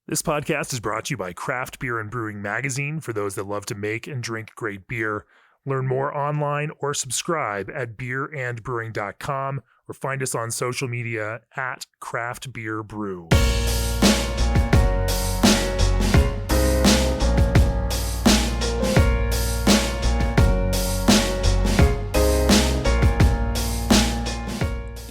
This podcast is brought to you by Craft Beer and Brewing Magazine for those that love to make and drink great beer. Learn more online or subscribe at beerandbrewing.com or find us on social media at Craft Beer Brew.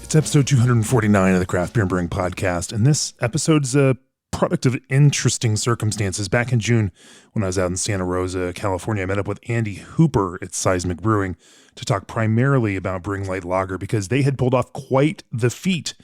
It's episode 249 of the Craft Beer and Brewing podcast, and this episode's a product of interesting circumstances. Back in June, when I was out in Santa Rosa, California, I met up with Andy Hooper at Seismic Brewing to talk primarily about brewing light lager because they had pulled off quite the feat.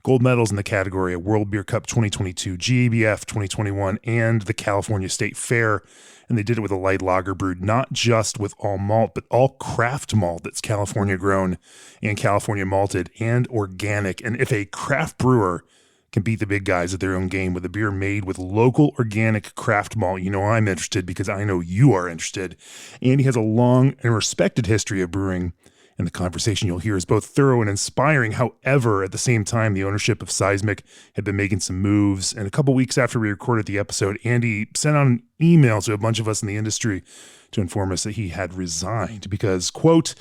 Gold medals in the category at World Beer Cup 2022, GABF 2021, and the California State Fair. And they did it with a light lager brewed not just with all malt, but all craft malt that's California grown and California malted and organic. And if a craft brewer can beat the big guys at their own game with a beer made with local organic craft malt, you know I'm interested because I know you are interested. Andy has a long and respected history of brewing, and the conversation you'll hear is both thorough and inspiring. However, at the same time, the ownership of Seismic had been making some moves, and a couple weeks after we recorded the episode, Andy sent out an email to a bunch of us in the industry to inform us that he had resigned because, quote,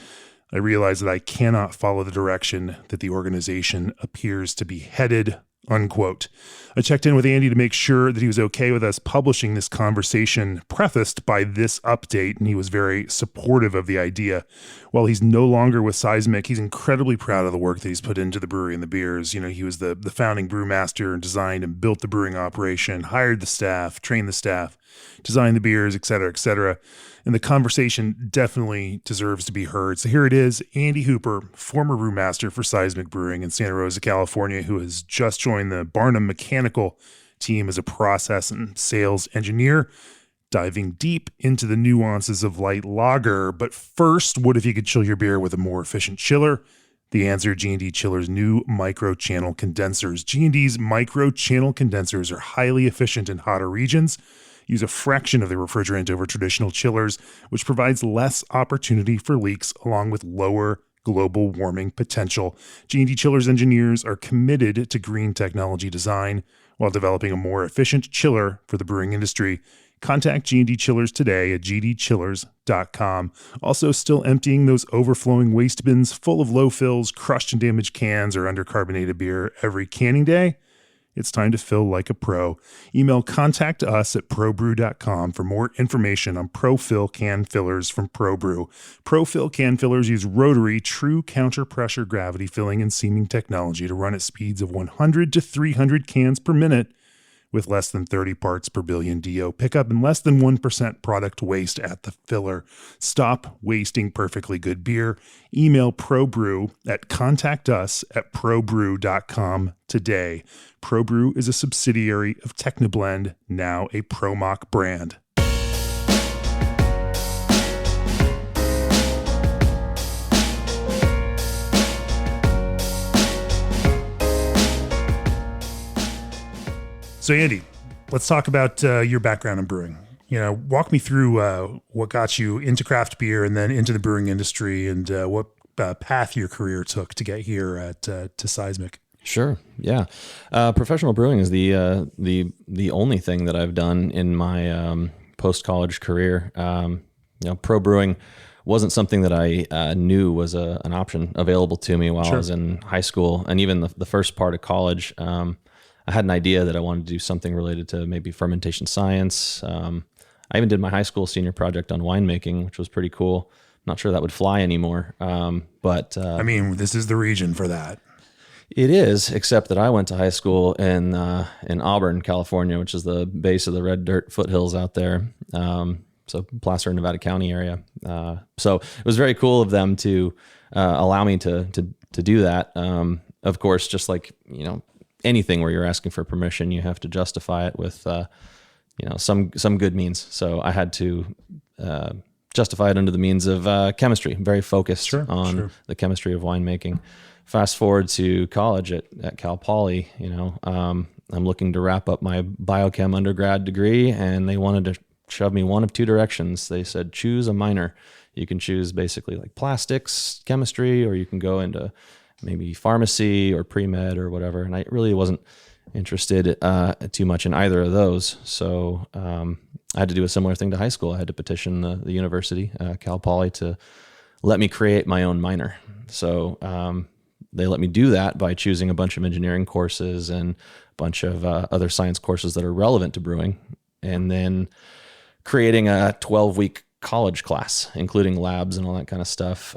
I realize that I cannot follow the direction that the organization appears to be headed, unquote. I checked in with Andy to make sure that he was okay with us publishing this conversation prefaced by this update, and he was very supportive of the idea. While he's no longer with Seismic, he's incredibly proud of the work that he's put into the brewery and the beers. You know, he was the founding brewmaster and designed and built the brewing operation, hired the staff, trained the staff, designed the beers, et cetera, et cetera. And the conversation definitely deserves to be heard. So here it is, Andy Hooper, former brewmaster for Seismic Brewing in Santa Rosa, California, who has just joined the Barnum Mechanical team as a process and sales engineer, diving deep into the nuances of light lager. But first, what if you could chill your beer with a more efficient chiller? The answer, G&D Chiller's new micro-channel condensers. G&D's micro-channel condensers are highly efficient in hotter regions, use a fraction of the refrigerant over traditional chillers, which provides less opportunity for leaks along with lower global warming potential. G&D Chiller's engineers are committed to green technology design while developing a more efficient chiller for the brewing industry. Contact G&D Chillers today at gdchillers.com. Also, still emptying those overflowing waste bins full of low fills, crushed and damaged cans, or undercarbonated beer every canning day? It's time to fill like a pro. Email contact us at probrew.com for more information on ProFill can fillers from ProBrew. ProFill can fillers use rotary, true counter-pressure gravity filling and seaming technology to run at speeds of 100 to 300 cans per minute with less than 30 parts per billion DO pickup and less than 1% product waste at the filler. Stop wasting perfectly good beer. Email ProBrew at contactus@probrew.com today. ProBrew is a subsidiary of Technoblend, now a ProMock brand. So Andy, let's talk about your background in brewing. You know, walk me through what got you into craft beer and then into the brewing industry, and what path your career took to get here at to Seismic. Sure. Yeah. Professional brewing is the only thing that I've done in my post-college career. Pro brewing wasn't something that I knew was an option available to me while I was in high school, and even the first part of college. I had an idea that I wanted to do something related to maybe fermentation science. I even did my high school senior project on winemaking, which was pretty cool. Not sure that would fly anymore. But I mean, this is the region for that. It is, except that I went to high school in Auburn, California, which is the base of the red dirt foothills out there. So Placer, Nevada County area. So it was very cool of them to allow me to do that. Of course, just like, anything where you're asking for permission, you have to justify it with, some good means. So I had to justify it under the means of chemistry. I'm very focused on the chemistry of winemaking. Fast forward to college at Cal Poly, I'm looking to wrap up my biochem undergrad degree, and they wanted to shove me one of two directions. They said, choose a minor. You can choose basically like plastics, chemistry, or you can go into maybe pharmacy or pre-med or whatever. And I really wasn't interested too much in either of those. So I had to do a similar thing to high school. I had to petition the university, Cal Poly, to let me create my own minor. So they let me do that by choosing a bunch of engineering courses and a bunch of other science courses that are relevant to brewing, and then creating a 12-week college class, including labs and all that kind of stuff.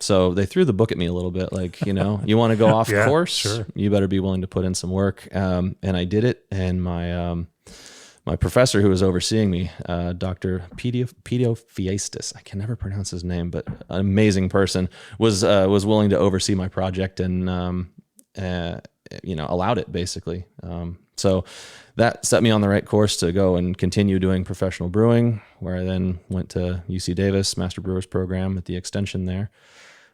So they threw the book at me a little bit, like, you want to go off course, sure, you better be willing to put in some work. And I did it. And my professor who was overseeing me, Dr. Pediofiestis, I can never pronounce his name, but an amazing person, was willing to oversee my project and, allowed it basically. So that set me on the right course to go and continue doing professional brewing, where I then went to UC Davis Master Brewers program at the extension there.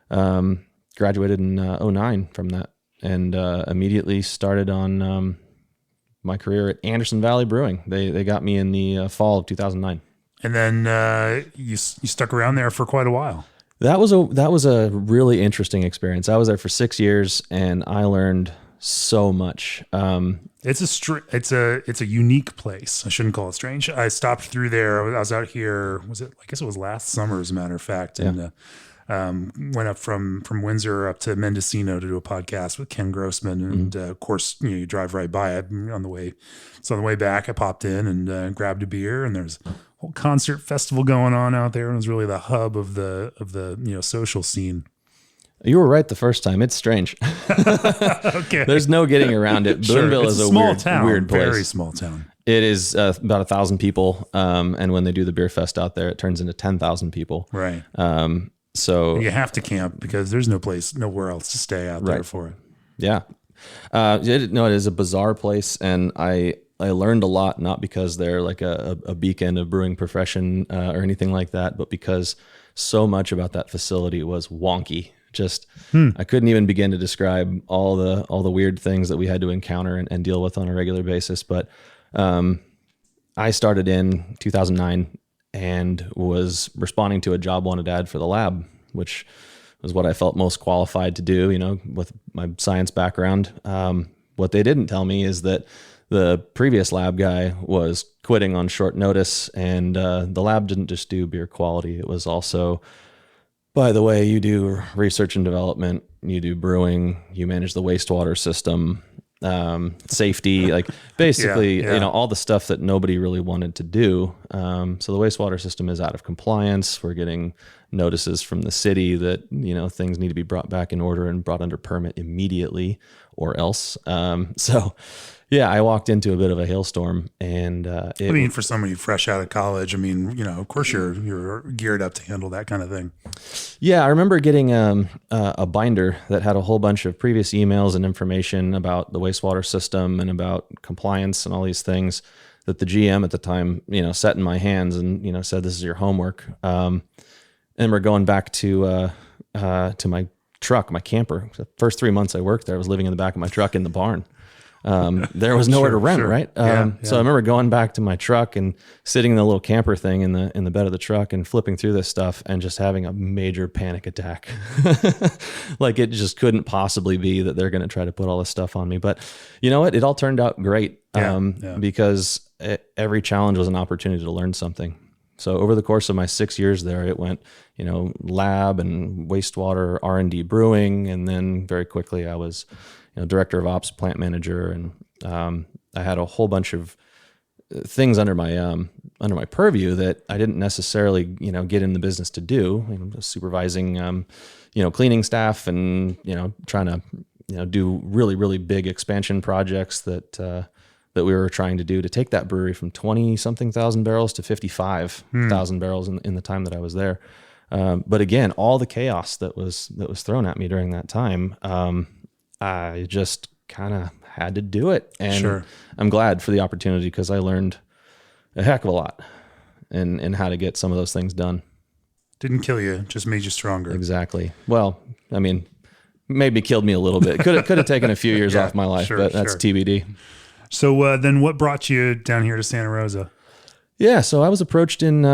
Graduated in 2009 from that, and immediately started on my career at Anderson Valley Brewing. They got me in the fall of 2009. And then you stuck around there for quite a while. That was a really interesting experience. I was there for 6 years, and I learned so much. It's a unique place. I shouldn't call it strange. I stopped through there. I was out here. I guess it was last summer, as a matter of fact, and went up from Windsor up to Mendocino to do a podcast with Ken Grossman, and of course, you drive right by it on the way. So on the way back, I popped in and grabbed a beer, and there's a whole concert festival going on out there, and it was really the hub of the social scene. You were right the first time. It's strange. Okay, there's no getting around it. Sure. Boonville is a small weird, town, weird place. Very small town. It is about 1,000 people, and when they do the beer fest out there, it turns into 10,000 people. Right. So you have to camp because there's nowhere else to stay out there for it. Yeah. It is a bizarre place, and I learned a lot, not because they're like a beacon of brewing profession or anything like that, but because so much about that facility was wonky. Just I couldn't even begin to describe all the weird things that we had to encounter and deal with on a regular basis. But I started in 2009 and was responding to a job wanted ad for the lab, which was what I felt most qualified to do, with my science background. What they didn't tell me is that the previous lab guy was quitting on short notice, and the lab didn't just do beer quality. It was also, by the way, you do research and development, you do brewing, you manage the wastewater system, safety, like basically, all the stuff that nobody really wanted to do. So the wastewater system is out of compliance. We're getting notices from the city that, things need to be brought back in order and brought under permit immediately or else. I walked into a bit of a hailstorm, and for somebody fresh out of college, of course you're geared up to handle that kind of thing. Yeah, I remember getting a binder that had a whole bunch of previous emails and information about the wastewater system and about compliance and all these things that the GM at the time, set in my hands and said, "This is your homework." And we're going back to my truck, my camper. The first 3 months I worked there, I was living in the back of my truck in the barn. There was nowhere to rent, right? So I remember going back to my truck and sitting in the little camper thing in the bed of the truck and flipping through this stuff and just having a major panic attack. Like it just couldn't possibly be that they're going to try to put all this stuff on me. But you know what? It all turned out great because every challenge was an opportunity to learn something. So over the course of my 6 years there, it went, lab and wastewater, R&D brewing, and then very quickly I was director of ops, plant manager, and I had a whole bunch of things under my purview that I didn't necessarily get in the business to do. Supervising cleaning staff and trying to do really, really big expansion projects that we were trying to do to take that brewery from 20-something thousand barrels to 55,000 barrels in the time that I was there. But again, all the chaos that was thrown at me during that time. I just kind of had to do it. And I'm glad for the opportunity because I learned a heck of a lot and how to get some of those things done. Didn't kill you, just made you stronger. Exactly. Well, maybe killed me a little bit. Could have taken a few years off my life, but that's TBD. So then what brought you down here to Santa Rosa? Yeah, so I was approached in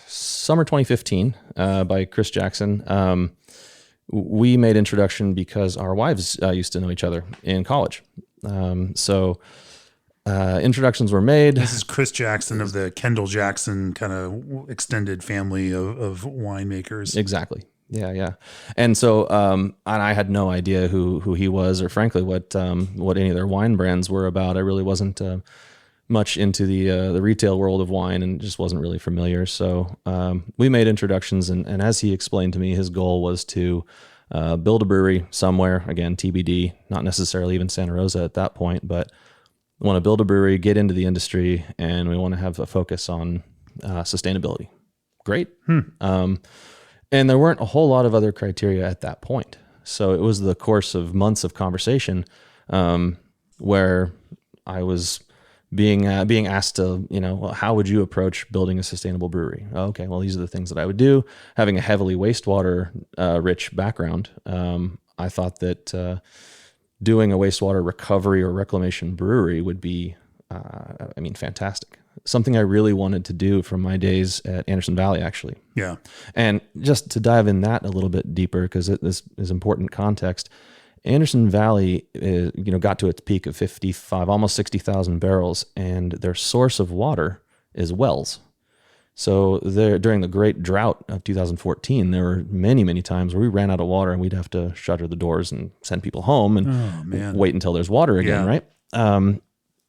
summer 2015 by Chris Jackson. We made introduction because our wives used to know each other in college. Introductions were made. This is Chris Jackson of the Kendall Jackson kind of extended family of winemakers. Exactly. Yeah. And so, and I had no idea who he was, or frankly, what any of their wine brands were about. I really wasn't much into the retail world of wine, and just wasn't really familiar. So we made introductions, and as he explained to me, his goal was to build a brewery somewhere. Again, TBD, not necessarily even Santa Rosa at that point, but want to build a brewery, get into the industry, and we want to have a focus on sustainability. Great. And there weren't a whole lot of other criteria at that point. So it was the course of months of conversation where I was being asked to, well, how would you approach building a sustainable brewery? Okay, well, these are the things that I would do. Having a heavily wastewater rich background, I thought that doing a wastewater recovery or reclamation brewery would be, fantastic. Something I really wanted to do from my days at Anderson Valley, actually. Yeah. And just to dive in that a little bit deeper, because this is important context, Anderson Valley got to its peak of 55, almost 60,000 barrels, and their source of water is wells. So during the great drought of 2014, there were many, many times where we ran out of water and we'd have to shutter the doors and send people home and wait until there's water again, right?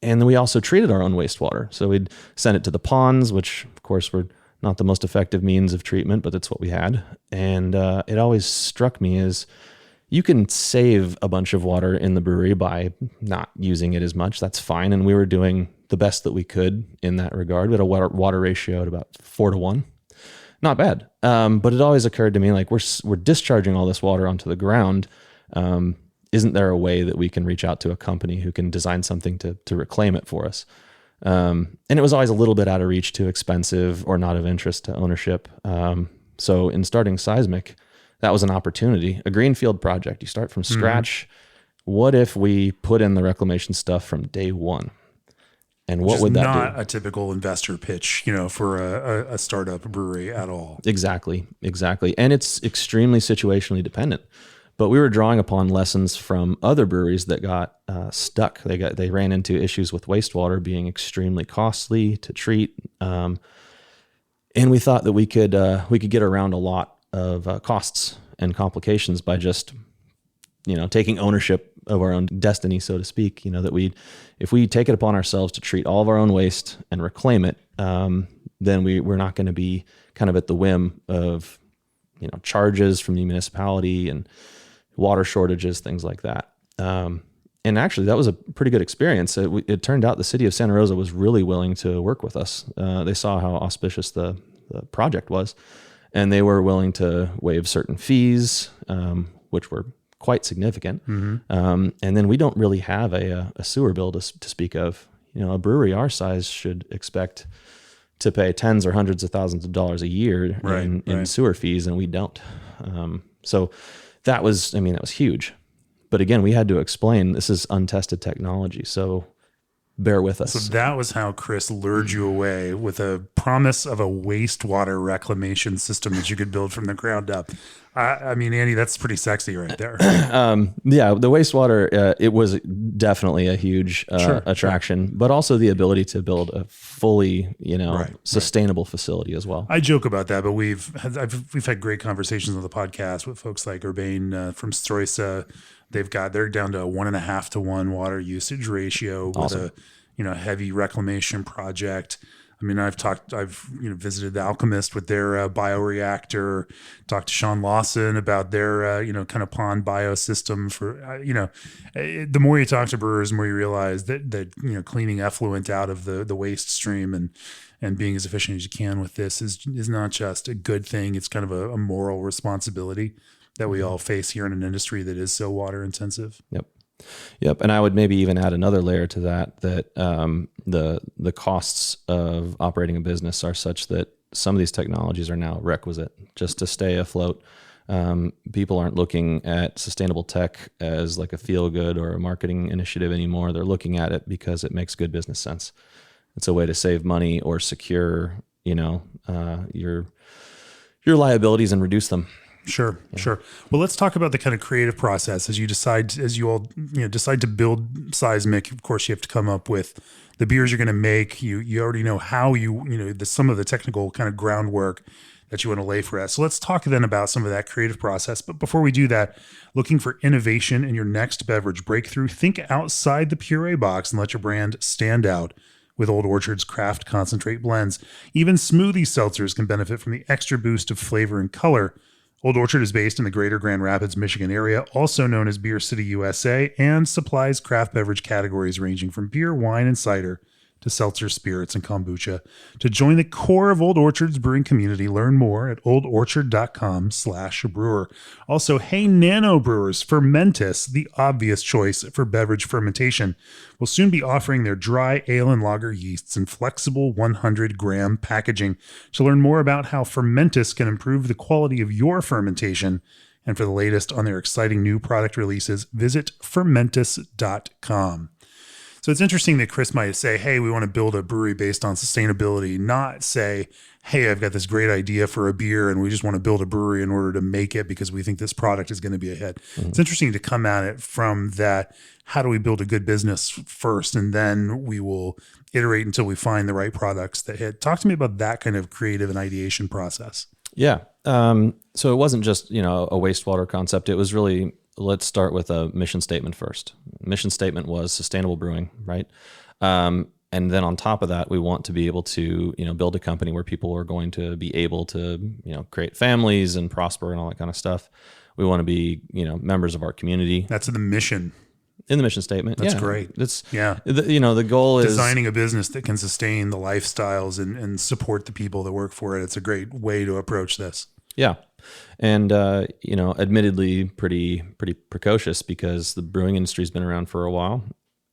And then we also treated our own wastewater. So we'd send it to the ponds, which of course were not the most effective means of treatment, but that's what we had. And it always struck me as you can save a bunch of water in the brewery by not using it as much. That's fine. And we were doing the best that we could in that regard. We had a water ratio at about 4-1. Not bad. But it always occurred to me, like, we're discharging all this water onto the ground. Isn't there a way that we can reach out to a company who can design something to reclaim it for us? And it was always a little bit out of reach, too expensive, or not of interest to ownership. So in starting Seismic, that was an opportunity, a greenfield project. You start from scratch. What if we put in the reclamation stuff from day one? And what would that do? Not a typical investor pitch, for a startup brewery at all. Exactly. And it's extremely situationally dependent. But we were drawing upon lessons from other breweries that got stuck. They ran into issues with wastewater being extremely costly to treat, and we thought that we could get around a lot of costs and complications by just taking ownership of our own destiny, so to speak. If we take it upon ourselves to treat all of our own waste and reclaim it, then we're not going to be kind of at the whim of charges from the municipality and water shortages, things like that. And actually, that was a pretty good experience. It turned out the city of Santa Rosa was really willing to work with us. They saw how auspicious the project was, and they were willing to waive certain fees, which were quite significant. And then we don't really have a sewer bill to speak of. A brewery our size should expect to pay tens or hundreds of thousands of dollars a year in sewer fees, and we don't. So that was huge. But again, we had to explain this is untested technology, so bear with us. So that was how Chris lured you away with a promise of a wastewater reclamation system that you could build from the ground up. Andy, that's pretty sexy right there. Yeah, the wastewater, it was definitely a huge attraction, but also the ability to build a fully, sustainable facility as well. I joke about that, but we've had great conversations on the podcast with folks like Urbane from Stroisa. They're down to a 1.5 to 1 water usage ratio with a heavy reclamation project. I've visited the Alchemist with their bioreactor, talked to Sean Lawson about their, kind of pond biosystem for, the more you talk to brewers, the more you realize that cleaning effluent out of the waste stream and being as efficient as you can with this is not just a good thing. It's kind of a moral responsibility that we all face here in an industry that is so water intensive. Yep. And I would maybe even add another layer to that the costs of operating a business are such that some of these technologies are now requisite just to stay afloat. People aren't looking at sustainable tech as like a feel good or a marketing initiative anymore. They're looking at it because it makes good business sense. It's a way to save money or secure, your liabilities and reduce them. Sure. Well, let's talk about the kind of creative process as you all decide to build Seismic. Of course, you have to come up with the beers you're going to make. You already know how some of the technical kind of groundwork that you want to lay for us. So let's talk then about some of that creative process. But before we do that, looking for innovation in your next beverage breakthrough, think outside the puree box and let your brand stand out with Old Orchard's craft concentrate blends. Even smoothie seltzers can benefit from the extra boost of flavor and color. Old Orchard is based in the greater Grand Rapids, Michigan area, also known as Beer City, USA, and supplies craft beverage categories ranging from beer, wine, and cider to seltzer, spirits, and kombucha. To join the core of Old Orchard's brewing community, learn more at oldorchard.com/brewer. Also, hey nano brewers, Fermentis, the obvious choice for beverage fermentation, will soon be offering their dry ale and lager yeasts in flexible 100-gram packaging. To learn more about how Fermentis can improve the quality of your fermentation and for the latest on their exciting new product releases, visit fermentis.com. So it's interesting that Chris might say, hey, we want to build a brewery based on sustainability, not say, hey, I've got this great idea for a beer and we just want to build a brewery in order to make it because we think this product is going to be a hit. Mm-hmm. It's interesting to come at it from that, how do we build a good business first, and then we will iterate until we find the right products that hit. Talk to me about that kind of creative and ideation process. Yeah. So it wasn't just, a wastewater concept. It was really, let's start with a mission statement first. Mission statement was sustainable brewing, right? And then on top of that, we want to be able to, build a company where people are going to be able to, create families and prosper and all that kind of stuff. We want to be, members of our community. That's the mission. In the mission statement. That's great. The goal is designing a business that can sustain the lifestyles and support the people that work for it. It's a great way to approach this. Yeah. And, admittedly pretty precocious because the brewing industry has been around for a while.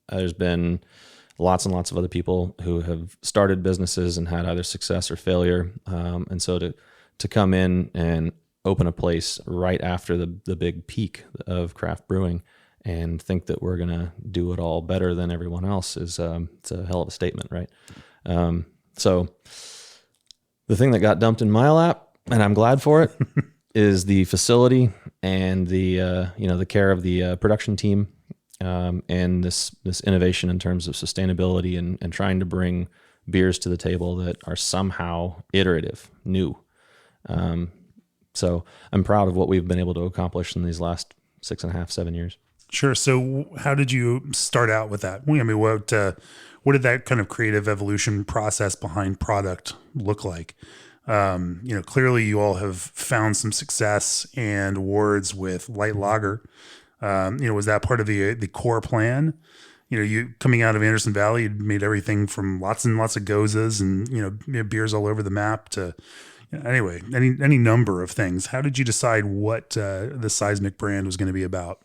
There's been lots and lots of other people who have started businesses and had either success or failure. And so to come in and open a place right after the big peak of craft brewing and think that we're going to do it all better than everyone else it's a hell of a statement, right? So the thing that got dumped in my lap, and I'm glad for it, is the facility and the care of the production team, and this innovation in terms of sustainability and trying to bring beers to the table that are somehow iterative, new. So I'm proud of what we've been able to accomplish in these last 6.5, 7 years. Sure. So how did you start out with that? I mean, what did that kind of creative evolution process behind product look like? Clearly you all have found some success and awards with light lager. Was that part of the core plan? You coming out of Anderson Valley, you made everything from lots and lots of gozas and, beers all over the map to, anyway, any number of things. How did you decide what the Seismic brand was going to be about?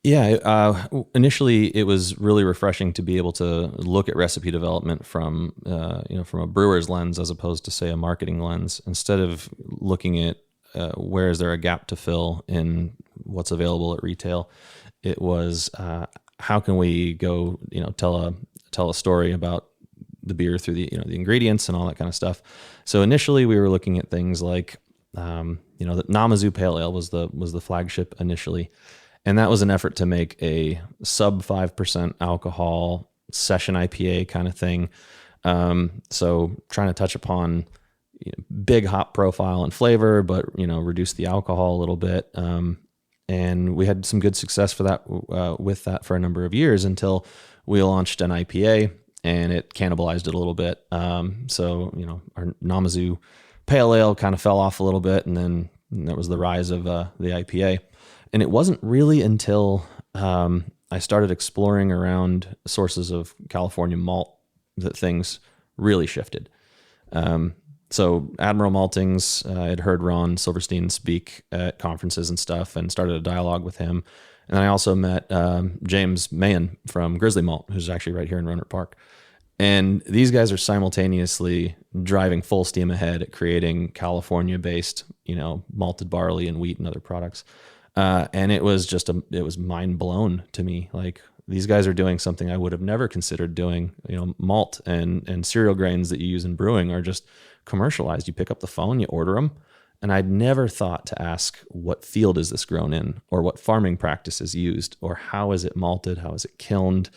Yeah, initially it was really refreshing to be able to look at recipe development from a brewer's lens as opposed to, say, a marketing lens. Instead of looking at where is there a gap to fill in what's available at retail, it was how can we go tell a story about the beer through the ingredients and all that kind of stuff. So initially we were looking at things like the Namazu Pale Ale was the flagship initially. And that was an effort to make a sub 5% alcohol session IPA kind of thing. So trying to touch upon big hop profile and flavor, but reduce the alcohol a little bit. And we had some good success for that with that for a number of years until we launched an IPA and it cannibalized it a little bit. So our Namazu Pale Ale kind of fell off a little bit, and then there was the rise of the IPA. And it wasn't really until I started exploring around sources of California malt that things really shifted. So Admiral Maltings, I had heard Ron Silverstein speak at conferences and stuff and started a dialogue with him. And I also met James Mahan from Grizzly Malt, who's actually right here in Rohnert Park. And these guys are simultaneously driving full steam ahead at creating California-based, malted barley and wheat and other products. And it was mind blown to me. Like, these guys are doing something I would have never considered doing. Malt and cereal grains that you use in brewing are just commercialized. You pick up the phone, you order them, And I'd never thought to ask, what field is this grown in, or what farming practice is used, or how is it malted, how is it kilned,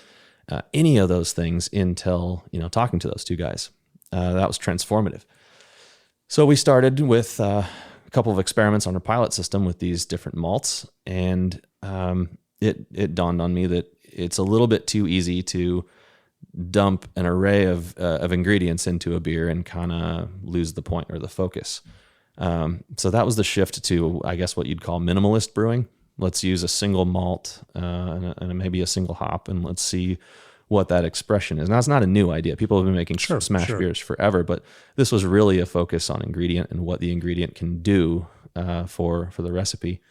any of those things until, talking to those two guys. That was transformative. So we started with a couple of experiments on our pilot system with these different malts, and it dawned on me that it's a little bit too easy to dump an array of ingredients into a beer and kind of lose the point or the focus. So that was the shift to, I guess, what you'd call minimalist brewing. Let's use a single malt and maybe a single hop, and let's see what that expression is. Now, it's not a new idea. People have been making smash beers forever, but this was really a focus on ingredient and what the ingredient can do for the recipe.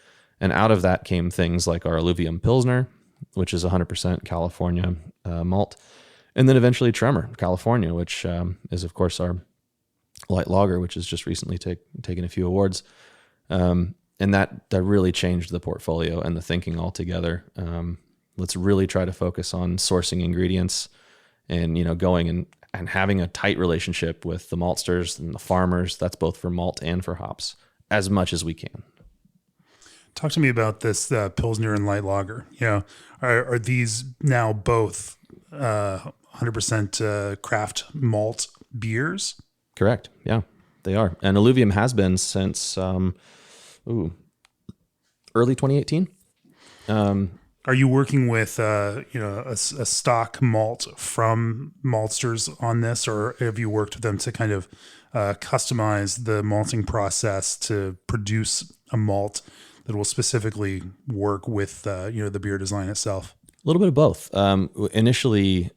And out of that came things like our Alluvium Pilsner, which is 100% California malt, and then eventually Tremor, California, which is, of course, our light lager, which has just recently taken a few awards. And that really changed the portfolio and the thinking altogether. Let's really try to focus on sourcing ingredients and, going and having a tight relationship with the maltsters and the farmers. That's both for malt and for hops, as much as we can. Talk to me about this Pilsner and light lager. Are these now both 100% craft malt beers? Correct. Yeah, they are. And Alluvium has been since early 2018. Are you working with a stock malt from maltsters on this, or have you worked with them to kind of customize the malting process to produce a malt that will specifically work with the beer design itself? A little bit of both. Initially,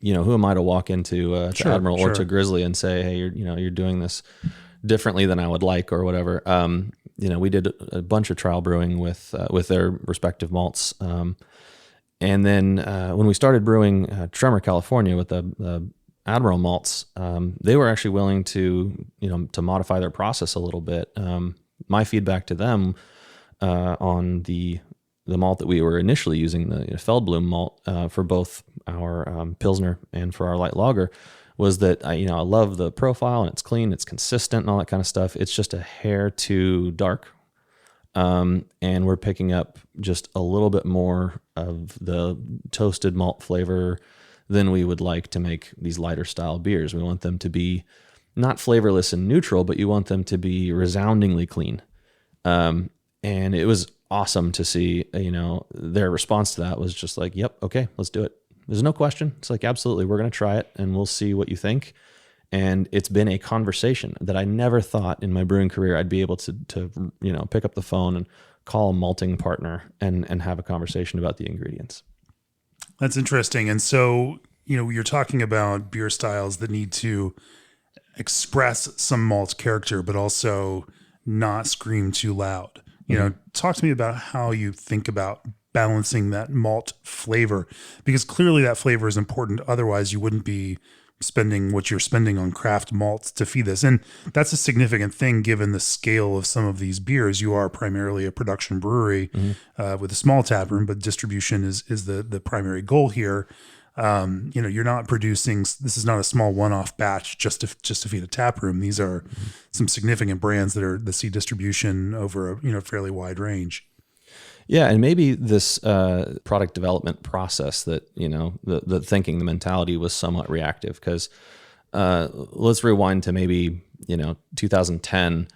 who am I to walk into Admiral or to Grizzly and say, hey, you're doing this differently than I would like or whatever. We did a bunch of trial brewing with their respective malts. And then when we started brewing Tremor California with the Admiral malts, they were actually willing to modify their process a little bit. My feedback to them on the malt that we were initially using, the Feldblum malt, for both our Pilsner and for our light lager, was that I love the profile and it's clean, it's consistent and all that kind of stuff. It's just a hair too dark. And we're picking up just a little bit more of the toasted malt flavor than we would like to make these lighter style beers. We want them to be not flavorless and neutral, but you want them to be resoundingly clean. And it was awesome to see, their response to that was just like, yep, okay, let's do it. There's no question. It's like, absolutely, we're going to try it and we'll see what you think. And it's been a conversation that I never thought in my brewing career I'd be able to pick up the phone and call a malting partner and have a conversation about the ingredients. That's interesting. And so, you're talking about beer styles that need to express some malt character, but also not scream too loud. Talk to me about how you think about balancing that malt flavor, because clearly that flavor is important. Otherwise, you wouldn't be spending what you're spending on craft malts to feed this. And that's a significant thing given the scale of some of these beers. You are primarily a production brewery with a small tap room, but distribution is the primary goal here. You're not producing, this is not a small one-off batch just to feed a tap room. These are some significant brands that see distribution over a fairly wide range. Yeah, and maybe this product development process that, the thinking, the mentality was somewhat reactive, because let's rewind to maybe, 2010.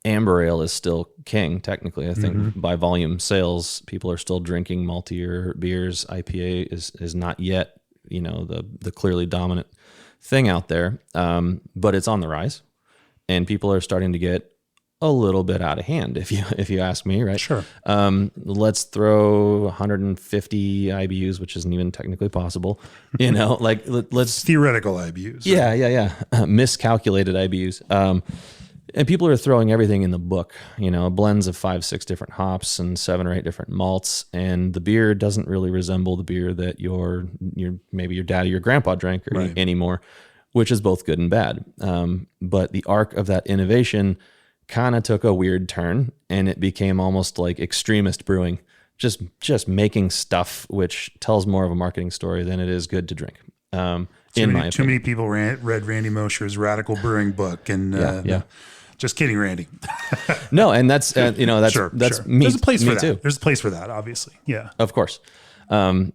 Amber ale is still king, technically. I think by volume sales, people are still drinking maltier beers. IPA is not yet, the clearly dominant thing out there, but it's on the rise, and people are starting to get a little bit out of hand, if you ask me, right? Sure. Let's throw 150 IBUs, which isn't even technically possible. Let's theoretical IBUs. Right? Yeah. Miscalculated IBUs. And people are throwing everything in the book, blends of 5-6 different hops and 7 or 8 different malts, and the beer doesn't really resemble the beer that your maybe your dad or your grandpa drank anymore, which is both good and bad. But the arc of that innovation kind of took a weird turn, and it became almost like extremist brewing, just making stuff which tells more of a marketing story than it is good to drink. Too many people read Randy Mosher's Radical Brewing book, and Just kidding, Randy. No, and that's that's Sure. me. There's a place for me that. too. There's a place for that, obviously. Yeah. Of course. When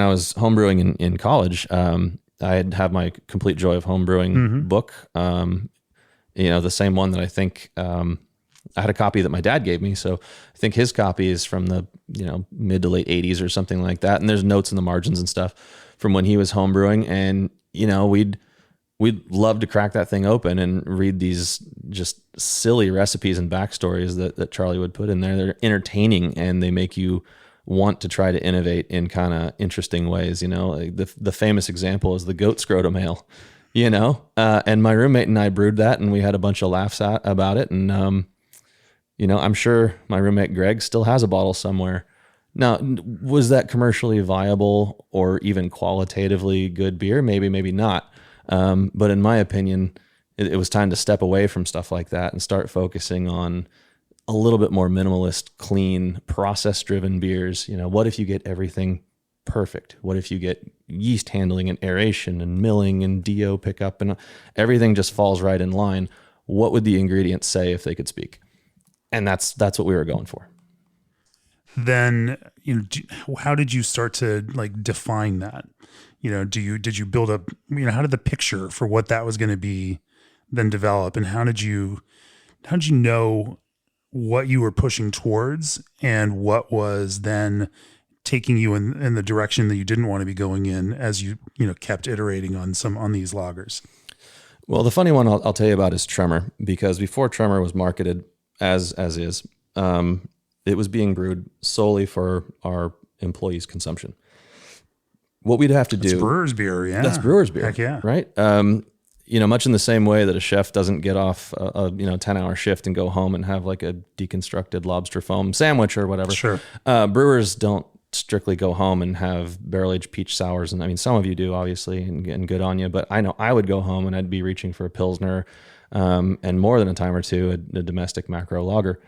I was homebrewing in college, I had have my Complete Joy of Homebrewing book. The same one that I think I had a copy that my dad gave me. So I think his copy is from the mid to late 80s or something like that. And there's notes in the margins and stuff from when he was homebrewing. And we'd love to crack that thing open and read these just silly recipes and backstories that Charlie would put in there. They're entertaining and they make you want to try to innovate in kind of interesting ways. The famous example is the goat scrotum ale, and my roommate and I brewed that and we had a bunch of laughs about it. And, I'm sure my roommate Greg still has a bottle somewhere. Now, was that commercially viable or even qualitatively good beer? Maybe, maybe not. But in my opinion, it was time to step away from stuff like that and start focusing on a little bit more minimalist, clean, process-driven beers. What if you get everything perfect? What if you get yeast handling and aeration and milling and DO pickup and everything just falls right in line? What would the ingredients say if they could speak? And that's what we were going for. Then, how did you start to define that? Did you build up, how did the picture for what that was going to be then develop? And how did you know what you were pushing towards and what was then taking you in the direction that you didn't want to be going in as you kept iterating on these lagers? Well, the funny one I'll tell you about is Tremor, because before Tremor was marketed as is, it was being brewed solely for our employees' consumption. What we'd have to do. That's brewer's beer, yeah. That's brewer's beer. Heck yeah. Right? Much in the same way that a chef doesn't get off a 10-hour shift and go home and have like a deconstructed lobster foam sandwich or whatever. Sure. Brewers don't strictly go home and have barrel-aged peach sours. And I mean, some of you do, obviously, and good on you. But I know I would go home and I'd be reaching for a Pilsner and more than a time or two, a domestic macro lager.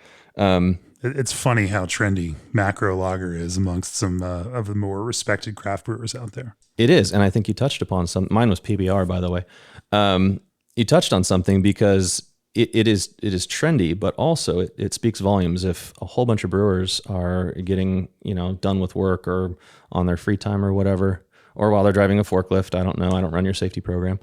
It's funny how trendy macro lager is amongst some of the more respected craft brewers out there. It is. And I think you touched upon some, mine was PBR, by the way. You touched on something because it is trendy, but also it speaks volumes. If a whole bunch of brewers are getting, done with work or on their free time or whatever, or while they're driving a forklift, I don't know, I don't run your safety program.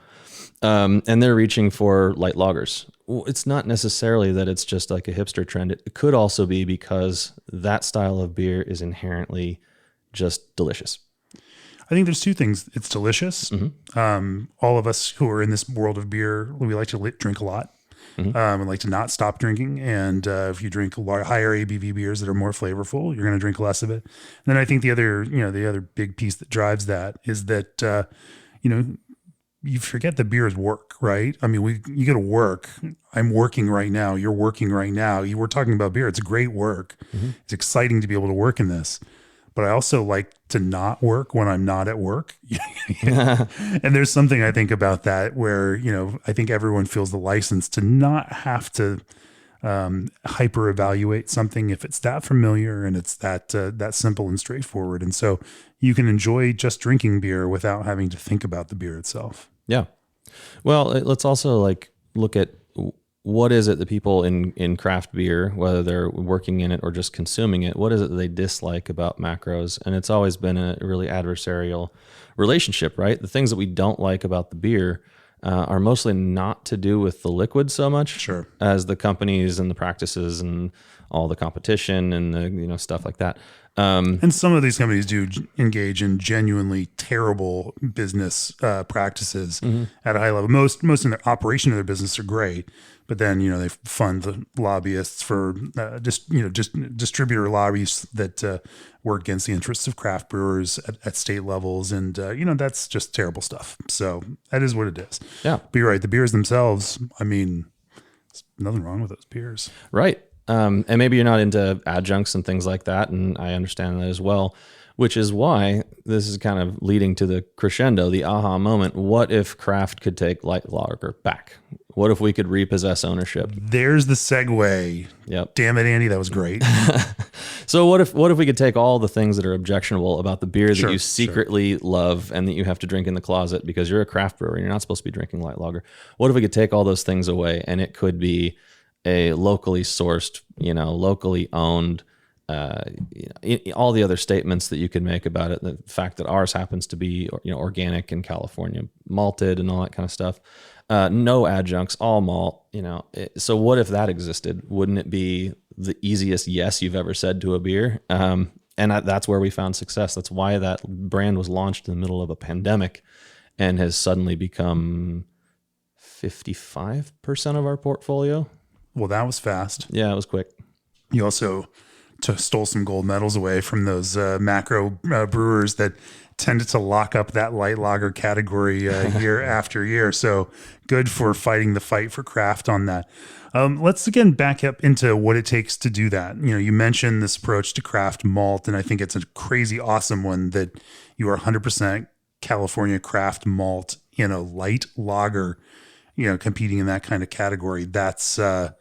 And they're reaching for light lagers. It's not necessarily that it's just like a hipster trend. It could also be because that style of beer is inherently just delicious. I think there's two things. It's delicious. Mm-hmm. All of us who are in this world of beer, we like to drink a lot. Mm-hmm. And like to not stop drinking. And if you drink higher ABV beers that are more flavorful, you're going to drink less of it. And then I think the other big piece that drives that is that, you forget that beer is work, right? I mean, you go to work. I'm working right now. You're working right now. We're talking about beer. It's great work. Mm-hmm. It's exciting to be able to work in this. But I also like to not work when I'm not at work. And there's something I think about that where, I think everyone feels the license to not have to hyper evaluate something if it's that familiar and it's that simple and straightforward. And so you can enjoy just drinking beer without having to think about the beer itself. Yeah. Well, let's also look at what is it that people in craft beer, whether they're working in it or just consuming it, what is it that they dislike about macros? And it's always been a really adversarial relationship, right? The things that we don't like about the beer are mostly not to do with the liquid so much as the companies and the practices and all the competition and the stuff like that. And some of these companies do engage in genuinely terrible business practices at a high level. Most in the operation of their business are great, but then they fund the lobbyists for distributor lobbies that work against the interests of craft brewers at state levels, and that's just terrible stuff. So that is what it is. Yeah, but you're right. The beers themselves, I mean, there's nothing wrong with those beers, right? And maybe you're not into adjuncts and things like that, and I understand that as well, which is why this is kind of leading to the crescendo, the aha moment. What if craft could take light lager back? What if we could repossess ownership? There's the segue. Yep. Damn it, Andy, that was great. So what if we could take all the things that are objectionable about the beer that you secretly love and that you have to drink in the closet because you're a craft brewer and you're not supposed to be drinking light lager? What if we could take all those things away and it could be a locally sourced, locally owned, all the other statements that you could make about it. The fact that ours happens to be, organic in California, malted and all that kind of stuff. No adjuncts, all malt, So what if that existed? Wouldn't it be the easiest yes you've ever said to a beer? And that's where we found success. That's why that brand was launched in the middle of a pandemic and has suddenly become 55% of our portfolio. Well, that was fast. Yeah, it was quick. You also stole some gold medals away from those macro brewers that tended to lock up that light lager category year after year. So good for fighting the fight for craft on that. Let's again back up into what it takes to do that. You mentioned this approach to craft malt, and I think it's a crazy awesome one that you are 100% California craft malt in a light lager, competing in that kind of category. That's, but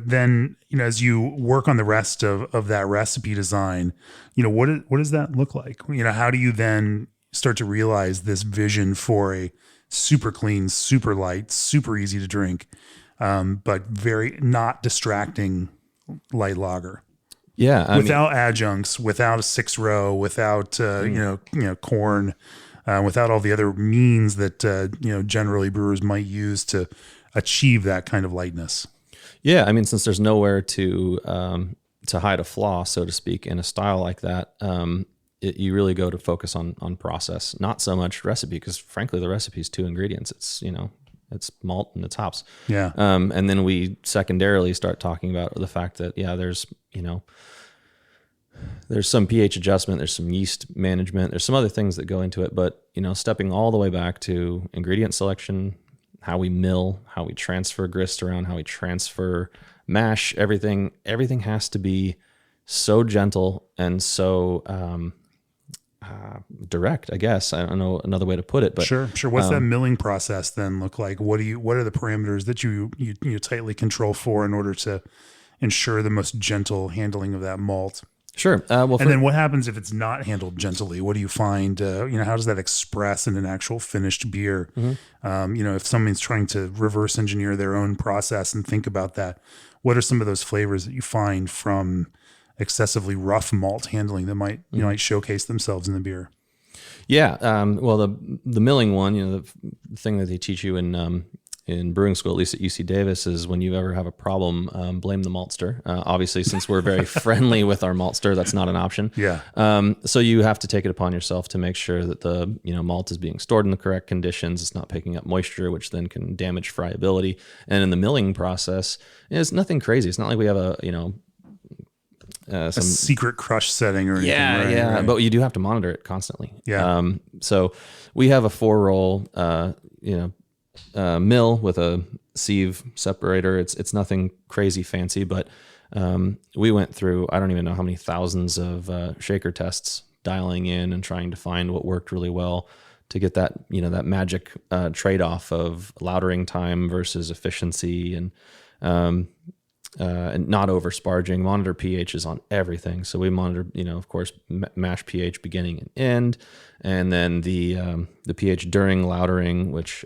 then, as you work on the rest of that recipe design, what does that look like? How do you then start to realize this vision for a super clean, super light, super easy to drink, but very not distracting light lager? Yeah. Without adjuncts, without a 6-row, without, corn, without all the other means that, generally brewers might use to achieve that kind of lightness. Yeah. Since there's nowhere to hide a flaw, so to speak, in a style like that, you really go to focus on process, not so much recipe, because frankly, the recipe is 2 ingredients. It's malt and it's hops. Yeah. And then we secondarily start talking about the fact that, there's some pH adjustment, there's some yeast management, there's some other things that go into it, but, stepping all the way back to ingredient selection, how we mill, how we transfer grist around, how we transfer mash, everything has to be so gentle and so, direct, I guess. I don't know another way to put it, but sure. What's that milling process then look like? What are the parameters that you tightly control for in order to ensure the most gentle handling of that malt? Sure. Then what happens if it's not handled gently? What do you find? How does that express in an actual finished beer? Mm-hmm. If someone's trying to reverse engineer their own process and think about that, what are some of those flavors that you find from excessively rough malt handling that might might showcase themselves in the beer? Yeah. Well, the milling one, the thing that they teach you in brewing school, at least at UC Davis, is when you ever have a problem, blame the maltster. Obviously, since we're very friendly with our maltster, that's not an option. Yeah. So you have to take it upon yourself to make sure that the malt is being stored in the correct conditions. It's not picking up moisture, which then can damage friability. And in the milling process, it's nothing crazy. It's not like we have a some secret crush setting or anything. Right? But you do have to monitor it constantly. Yeah. So we have a 4-roll, mill with a sieve separator. It's nothing crazy fancy, but we went through, I don't even know how many thousands of shaker tests, dialing in and trying to find what worked really well to get that, that magic trade-off of lautering time versus efficiency and not over sparging. Monitor pHs on everything. So we monitor, of course, mash pH beginning and end, and then the pH during lautering, which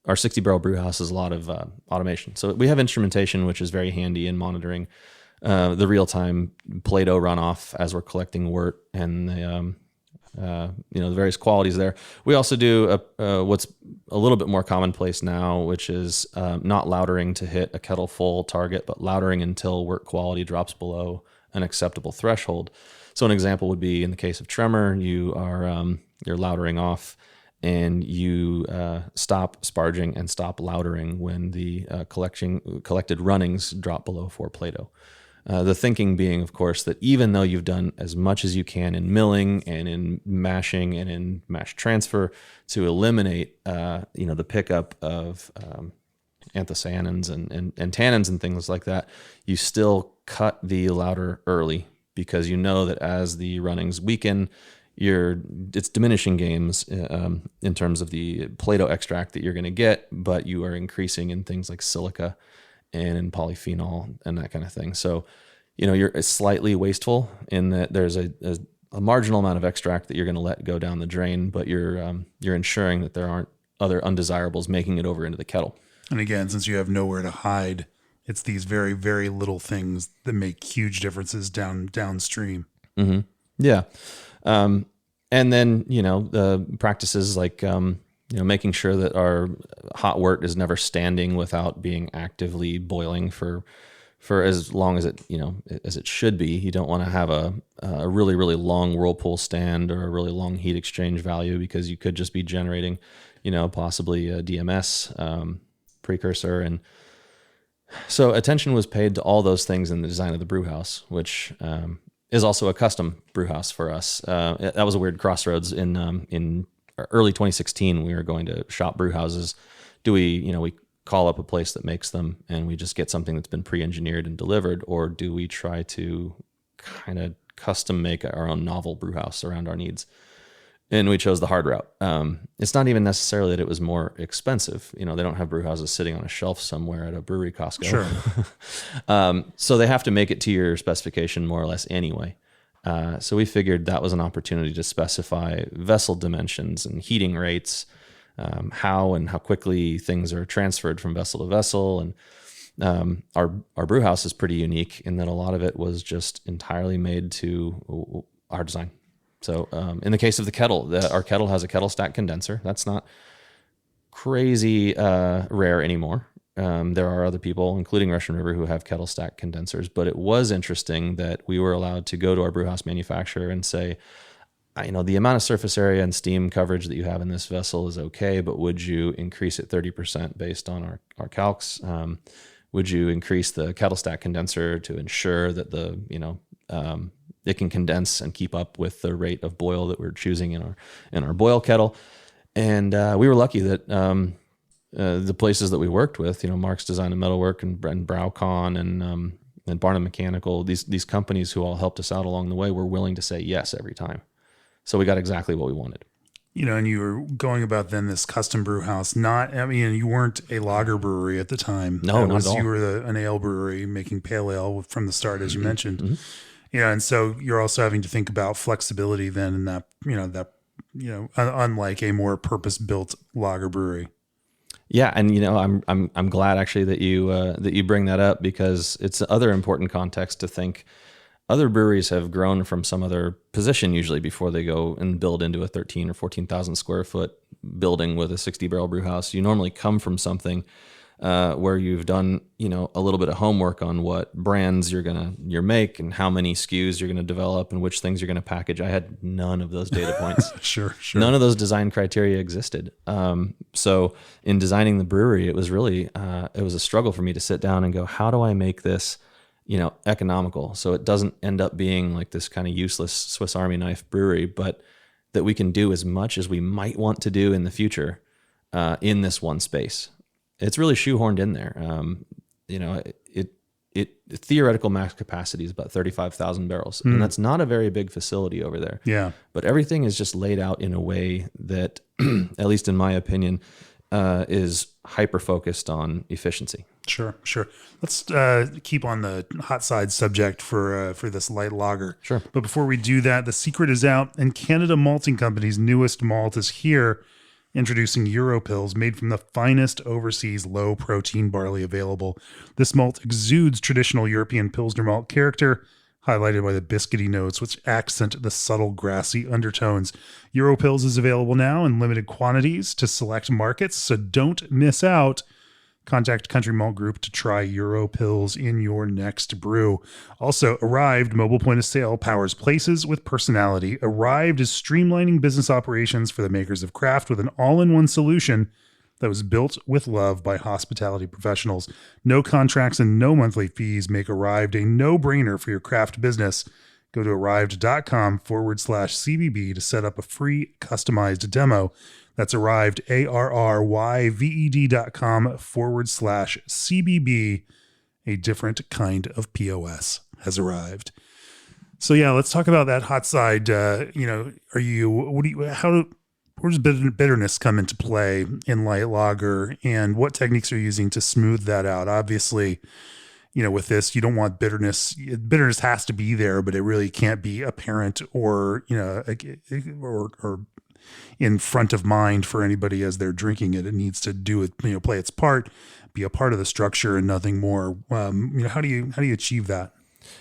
our 60 barrel brew house has a lot of automation. So we have instrumentation, which is very handy in monitoring the real time Play-Doh runoff as we're collecting wort and the various qualities there. We also do what's a little bit more commonplace now, which is not lautering to hit a kettle full target, but lautering until wort quality drops below an acceptable threshold. So an example would be in the case of tremor, you're lautering off and you stop sparging and stop lautering when the collected runnings drop below 4 Play-Doh. The thinking being, of course, that even though you've done as much as you can in milling and in mashing and in mash transfer to eliminate, the pickup of anthocyanins and tannins and things like that, you still cut the lauter early because you know that as the runnings weaken, it's diminishing gains in terms of the Play-Doh extract that you're going to get, but you are increasing in things like silica and in polyphenol and that kind of thing. So, you're slightly wasteful in that there's a marginal amount of extract that you're going to let go down the drain, but you're ensuring that there aren't other undesirables making it over into the kettle. And again, since you have nowhere to hide, it's these very, very little things that make huge differences downstream. Mm-hmm. Yeah. And then, the practices like, making sure that our hot wort is never standing without being actively boiling for as long as as it should be. You don't want to have a really, really long whirlpool stand or a really long heat exchange value, because you could just be generating, possibly a DMS precursor. And so attention was paid to all those things in the design of the brew house, which is also a custom brew house for us. That was a weird crossroads in early 2016. We were going to shop brew houses. Do we call up a place that makes them and we just get something that's been pre-engineered and delivered, or do we try to kind of custom make our own novel brew house around our needs? And we chose the hard route. It's not even necessarily that it was more expensive. They don't have brew houses sitting on a shelf somewhere at a brewery Costco. Sure. So they have to make it to your specification more or less anyway. So we figured that was an opportunity to specify vessel dimensions and heating rates, how quickly things are transferred from vessel to vessel. And our brew house is pretty unique in that a lot of it was just entirely made to our design. So in the case of the kettle, our kettle has a kettle stack condenser. That's not crazy rare anymore. There are other people, including Russian River, who have kettle stack condensers. But it was interesting that we were allowed to go to our brewhouse manufacturer and say, the amount of surface area and steam coverage that you have in this vessel is okay, but would you increase it 30% based on our calcs? Would you increase the kettle stack condenser to ensure that it can condense and keep up with the rate of boil that we're choosing in our boil kettle? And we were lucky that the places that we worked with, Mark's Design and Metalwork and Browcon and Barnum Mechanical, these companies who all helped us out along the way, were willing to say yes every time. So we got exactly what we wanted. And you were going about then this custom brew house. You weren't a lager brewery at the time. No, not at all. You were an ale brewery making pale ale from the start, as you mentioned. Mm-hmm. And so you're also having to think about flexibility then in that, unlike a more purpose-built lager brewery. Yeah, and I'm glad actually that you bring that up, because it's other important context to think. Other breweries have grown from some other position usually before they go and build into a 13 or 14,000 square foot building with a 60 barrel brew house. You normally come from something where you've done a little bit of homework on what brands you're make and how many SKUs you're gonna develop and which things you're gonna package. I had none of those data points. Sure. None of those design criteria existed. So in designing the brewery, it was really it was a struggle for me to sit down and go, how do I make this economical, so it doesn't end up being like this kind of useless Swiss Army knife brewery, but that we can do as much as we might want to do in the future in this one space. It's really shoehorned in there. It theoretical max capacity is about 35,000 barrels, and that's not a very big facility over there. Yeah, but everything is just laid out in a way that, at least in my opinion, is hyper focused on efficiency. Sure. Let's keep on the hot side subject for this light lager. Sure. But before we do that, the secret is out, and Canada Malting Company's newest malt is here, introducing Europils, made from the finest overseas low-protein barley available. This malt exudes traditional European Pilsner malt character, highlighted by the biscuity notes, which accent the subtle grassy undertones. Europils is available now in limited quantities to select markets, so don't miss out. Contact Country Malt Group to try Europils in your next brew. Also, Arrived mobile point of sale powers places with personality. Arrived is streamlining business operations for the makers of craft with an all-in-one solution that was built with love by hospitality professionals. No contracts and no monthly fees make Arrived a no-brainer for your craft business. Go to arrived.com/CBB to set up a free customized demo. That's Arrived, ARRYVED.com/CBB. A different kind of POS has arrived. So yeah, let's talk about that hot side. Where does bitterness come into play in light lager, and what techniques are you using to smooth that out? Obviously, with this, you don't want bitterness. Bitterness has to be there, but it really can't be apparent or in front of mind for anybody as they're drinking it. It needs to do it, play its part, be a part of the structure and nothing more. How do you achieve that?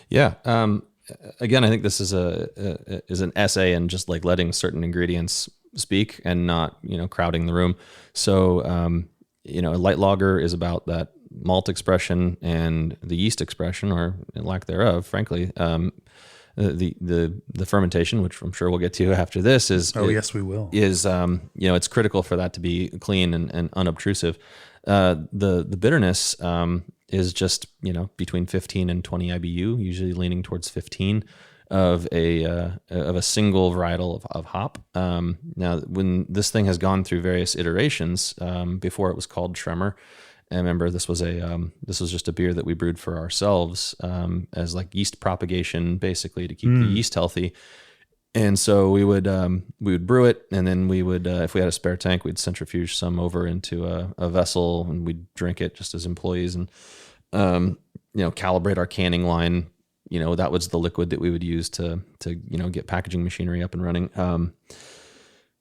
Yeah. Again, I think this is an essay in just like letting certain ingredients speak and not, crowding the room. So, a light lager is about that malt expression and the yeast expression, or lack thereof, frankly. The fermentation, which I'm sure we'll get to after this, yes, we will. It's critical for that to be clean and unobtrusive. The bitterness is just between 15 and 20 IBU, usually leaning towards 15 of a single varietal of hop. Now, when this thing has gone through various iterations, before it was called Tremor. I remember this was just a beer that we brewed for ourselves as like yeast propagation, basically to keep the yeast healthy. And so we would brew it, and then we would, if we had a spare tank, we'd centrifuge some over into a vessel, and we'd drink it just as employees, and calibrate our canning line. That was the liquid that we would use to get packaging machinery up and running.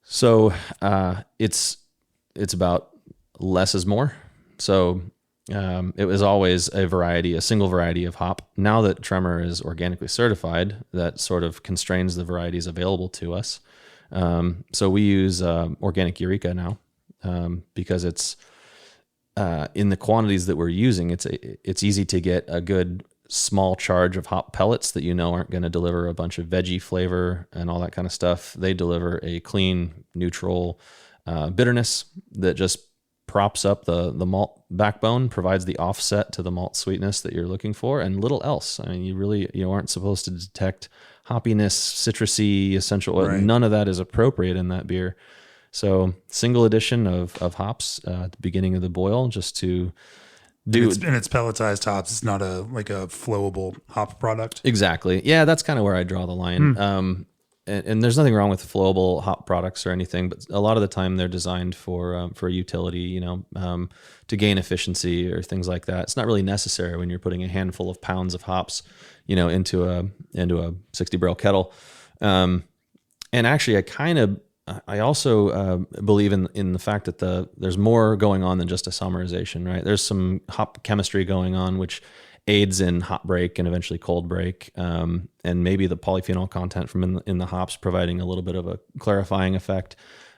So it's about less is more. So it was always a single variety of hop. Now that Tremor is organically certified, that sort of constrains the varieties available to us. So we use organic Eureka now because it's in the quantities that we're using. It's easy to get a good small charge of hop pellets that aren't going to deliver a bunch of veggie flavor and all that kind of stuff. They deliver a clean, neutral bitterness that just props up the malt backbone, provides the offset to the malt sweetness that you're looking for, and little else. I mean, you aren't supposed to detect hoppiness, citrusy, essential oil. Right. None of that is appropriate in that beer. So single addition of hops at the beginning of the boil, just to do. And it's pelletized hops. It's not a flowable hop product. Exactly. Yeah, that's kind of where I draw the line. And there's nothing wrong with flowable hop products or anything, but a lot of the time they're designed for utility, to gain efficiency or things like that. It's not really necessary when you're putting a handful of pounds of hops, into a 60 barrel kettle. And actually, I also believe in the fact that there's more going on than just a summarization, right? There's some hop chemistry going on, which aids in hop break and eventually cold break, and maybe the polyphenol content from in the hops providing a little bit of a clarifying effect.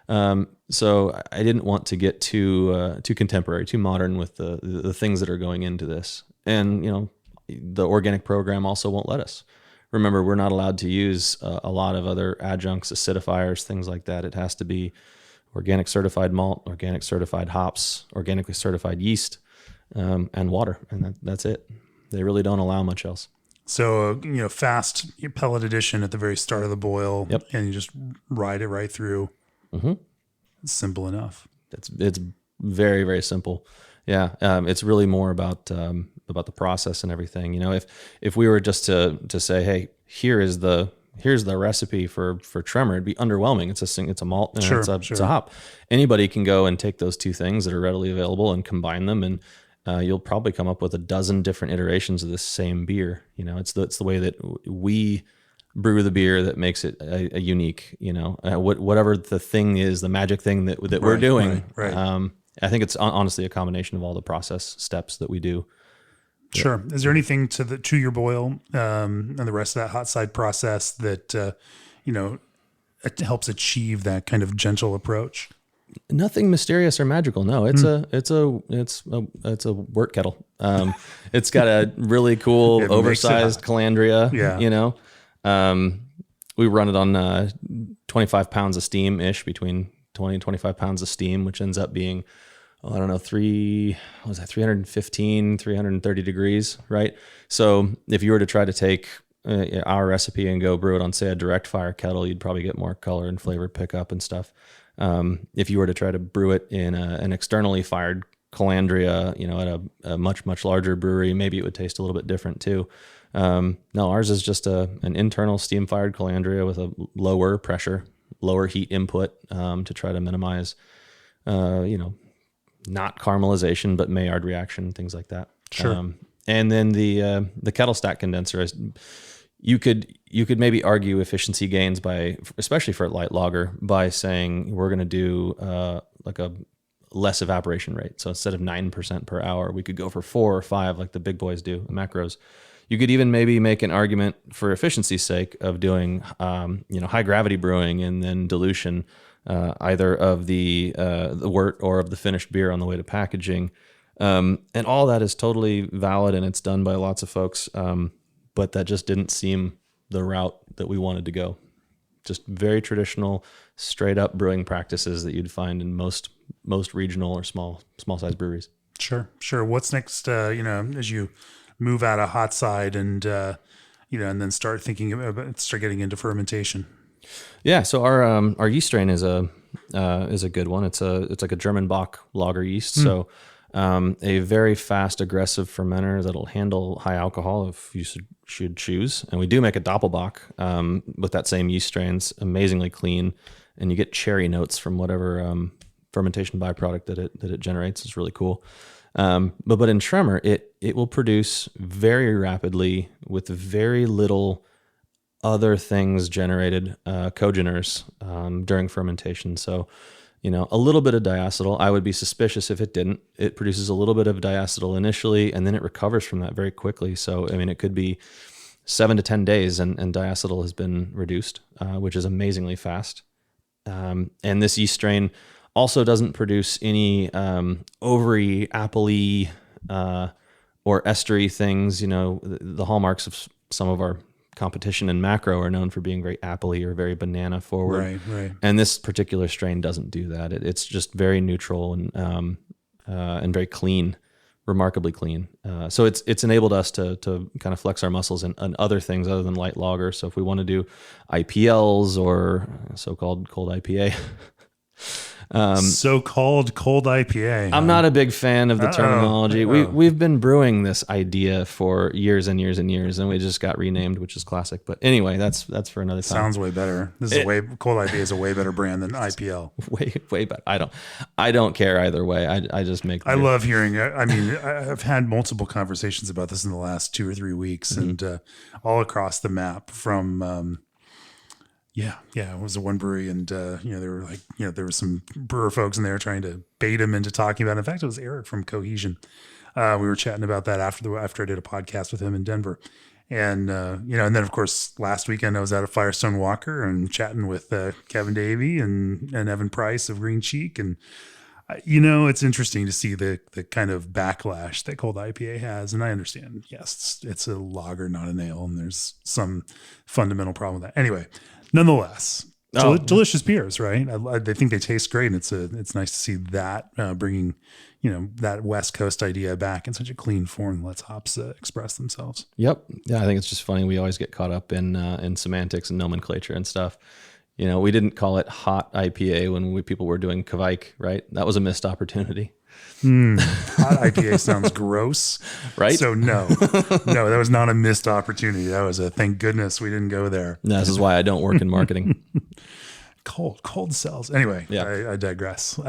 So I didn't want to get too contemporary, too modern with the things that are going into this. And the organic program also won't let us. Remember, we're not allowed to use a lot of other adjuncts, acidifiers, things like that. It has to be organic certified malt, organic certified hops, organically certified yeast, and water, and that's it. They really don't allow much else. So, fast pellet addition at the very start of the boil. Yep. And you just ride it right through. Mm-hmm. It's simple enough. It's very, very simple. Yeah. It's really more about the process and everything. If we were just to say, hey, here's the recipe for Tremor, it'd be underwhelming. It's a malt and it's a hop. Anybody can go and take those two things that are readily available and combine them, and you'll probably come up with a dozen different iterations of this same beer. It's the way that we brew the beer that makes it a unique. Whatever the thing is, the magic thing that we're doing. Right. I think it's honestly a combination of all the process steps that we do. Sure. Is there anything to your boil and the rest of that hot side process that it helps achieve that kind of gentle approach? Nothing mysterious or magical. No, it's a wort kettle. It's got a really cool oversized calandria. Yeah. We run it on 25 pounds of steam ish, between 20 and 25 pounds of steam, which ends up being, 315, 330 degrees, right? So if you were to try to take our recipe and go brew it on, say, a direct fire kettle, you'd probably get more color and flavor pickup and stuff. If you were to try to brew it in an externally fired calandria, at a much, much larger brewery, maybe it would taste a little bit different too. No, ours is just an internal steam fired calandria with a lower pressure, lower heat input, to try to minimize, not caramelization, but Maillard reaction, things like that. Sure. And then the kettle stack condenser is, you could maybe argue efficiency gains by, especially for a light lager, by saying we're going to do like a less evaporation rate. So instead of 9% per hour, we could go for 4 or 5 like the big boys do, macros. You could even maybe make an argument for efficiency's sake of doing, high gravity brewing and then dilution, either of the wort or of the finished beer on the way to packaging. And all that is totally valid and it's done by lots of folks. But that just didn't seem the route that we wanted to go. Just very traditional, straight up brewing practices that you'd find in most regional or small size breweries. Sure. What's next? As you move out of hot side and and then start getting into fermentation. Yeah. So our yeast strain is a good one. It's like a German Bock lager yeast. So a very fast, aggressive fermenter that'll handle high alcohol if you should choose. And we do make a Doppelbock with that same yeast strain. It's amazingly clean, and you get cherry notes from whatever fermentation byproduct that it generates. It's really cool. But in Tremor, it will produce very rapidly with very little other things generated, cogeners during fermentation. So, a little bit of diacetyl. I would be suspicious if it didn't. It produces a little bit of diacetyl initially, and then it recovers from that very quickly. So, it could be 7 to 10 days, and diacetyl has been reduced, which is amazingly fast. And this yeast strain also doesn't produce any overy, appley, or estery things. The hallmarks of some of our competition in macro are known for being very appley or very banana forward. Right. And this particular strain doesn't do that. It's just very neutral and very clean, remarkably clean. So it's enabled us to kind of flex our muscles in other things other than light lager. So if we want to do IPLs or so-called cold IPA. So-called cold IPA. I'm not a big fan of the terminology. We've been brewing this idea for years and years and years, and we just got renamed, which is classic. But anyway, that's for another time. Sounds way better. Cold IPA is a way better brand than IPL. Way better. I don't care either way. I just make. I love hearing. I've had multiple conversations about this in the last 2 or 3 weeks, and all across the map from. It was a one brewery, and they were like, there were some brewer folks in there trying to bait him into talking about it. In fact, it was Eric from Cohesion. We were chatting about that after I did a podcast with him in Denver, and and then of course last weekend I was out at Firestone Walker and chatting with Kevin Davey and Evan Price of Green Cheek, and it's interesting to see the kind of backlash that cold IPA has, and I understand. Yes, it's a lager, not an ale, and there's some fundamental problem with that. Anyway. Nonetheless, delicious beers, right? I think they taste great, and it's nice to see that bringing, that West Coast idea back in such a clean form that lets hops express themselves. Yep. Yeah, I think it's just funny. We always get caught up in semantics and nomenclature and stuff. We didn't call it hot IPA when people were doing Kvike, right? That was a missed opportunity. Hot IPA sounds gross, right? So no, that was not a missed opportunity. That was a thank goodness we didn't go there. No, this is why I don't work in marketing. Cold cells. Anyway, yeah. I digress.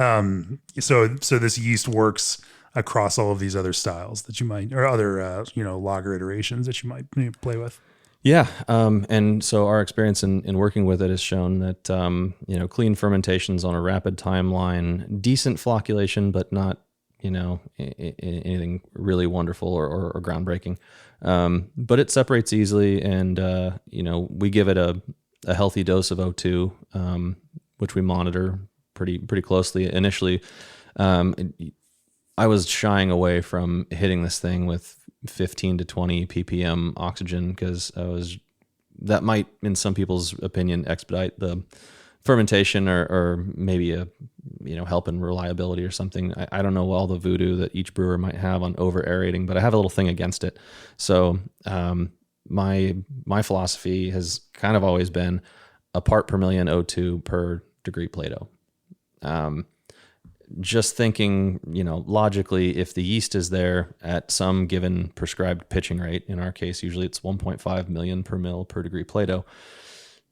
So this yeast works across all of these other styles that you might, or other lager iterations that you might play with. Yeah. And so our experience in working with it has shown that, clean fermentations on a rapid timeline, decent flocculation, but not, anything really wonderful or groundbreaking. But it separates easily, and, we give it a healthy dose of O2, which we monitor pretty closely. Initially, I was shying away from hitting this thing with 15 to 20 ppm oxygen because that might, in some people's opinion, expedite the fermentation or maybe help in reliability or something. I don't know all the voodoo that each brewer might have on over aerating, but I have a little thing against it. So my philosophy has kind of always been a part per million O2 per degree Plato. Just thinking, logically, if the yeast is there at some given prescribed pitching rate, in our case, usually it's 1.5 million per mil per degree Plato,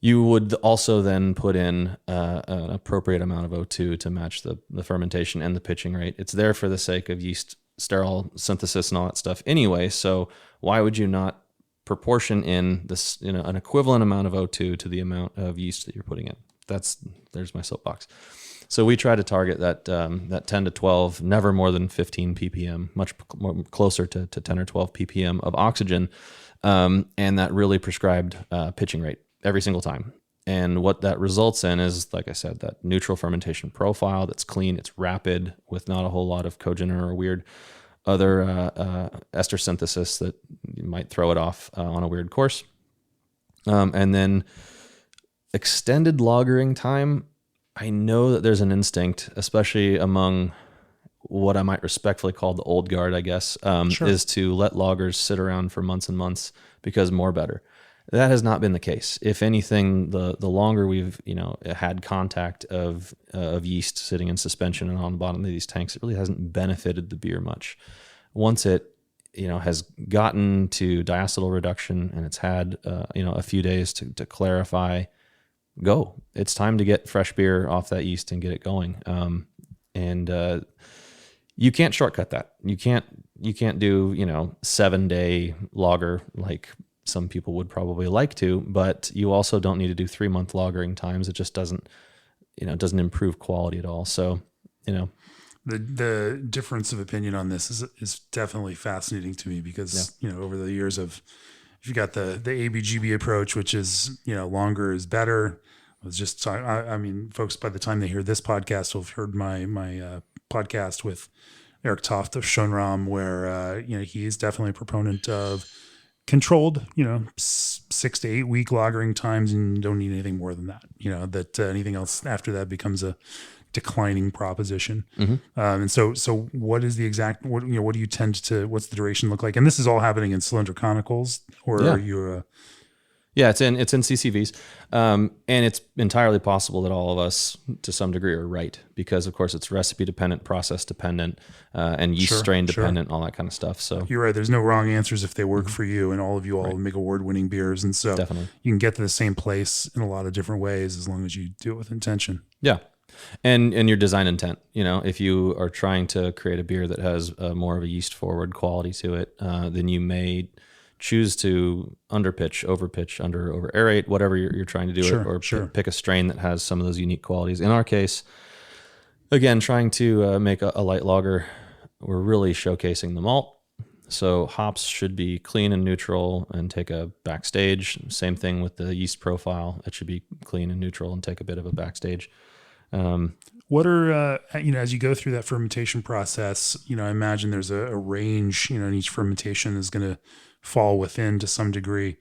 you would also then put in an appropriate amount of O2 to match the fermentation and the pitching rate. It's there for the sake of yeast sterile synthesis and all that stuff anyway. So why would you not proportion in this, an equivalent amount of O2 to the amount of yeast that you're putting in. There's my soapbox. So we try to target that 10 to 12, never more than 15 ppm, much more closer to 10 or 12 ppm of oxygen, and that really prescribed pitching rate every single time. And what that results in is, like I said, that neutral fermentation profile that's clean, it's rapid with not a whole lot of cogen or weird other ester synthesis that you might throw it off on a weird course. And then extended lagering time, I know that there's an instinct, especially among what I might respectfully call the old guard, I guess, Sure. is to let lagers sit around for months and months because more better. That has not been the case. If anything, the longer we've had contact of yeast sitting in suspension and on the bottom of these tanks, it really hasn't benefited the beer much. Once it has gotten to diacetyl reduction and it's had a few days to clarify, go. It's time to get fresh beer off that yeast and get it going. And you can't shortcut that. You can't do 7-day lager like some people would probably like to, but you also don't need to do 3-month lagering times. It just doesn't improve quality at all. So, the difference of opinion on this is definitely fascinating to me because, over the years if you got the ABGB approach, which is, longer is better. I was just talking, I mean, folks, by the time they hear this podcast, will have heard my podcast with Eric Toft of Schonram, where, he is definitely a proponent of controlled, 6 to 8 week lagering times, and you don't need anything more than that. That anything else after that becomes a declining proposition. Mm-hmm. And so what is the exact, what do you tend to, what's the duration look like? And this is all happening in cylindrical conicals, or are you? Yeah, it's in CCVs, and it's entirely possible that all of us, to some degree, are right because, of course, it's recipe dependent, process dependent, and yeast strain dependent, all that kind of stuff. So you're right. There's no wrong answers if they work for you, and all of you all make award-winning beers, and so definitely you can get to the same place in a lot of different ways as long as you do it with intention. Yeah. And your design intent, if you are trying to create a beer that has more of a yeast forward quality to it, then you may choose to underpitch, overpitch, over aerate, whatever you're trying to do, or pick a strain that has some of those unique qualities. In our case, again, trying to make a light lager, we're really showcasing the malt. So hops should be clean and neutral and take a backstage. Same thing with the yeast profile. It should be clean and neutral and take a bit of a backstage. What are, as you go through that fermentation process, I imagine there's a range, and each fermentation is going to fall within to some degree.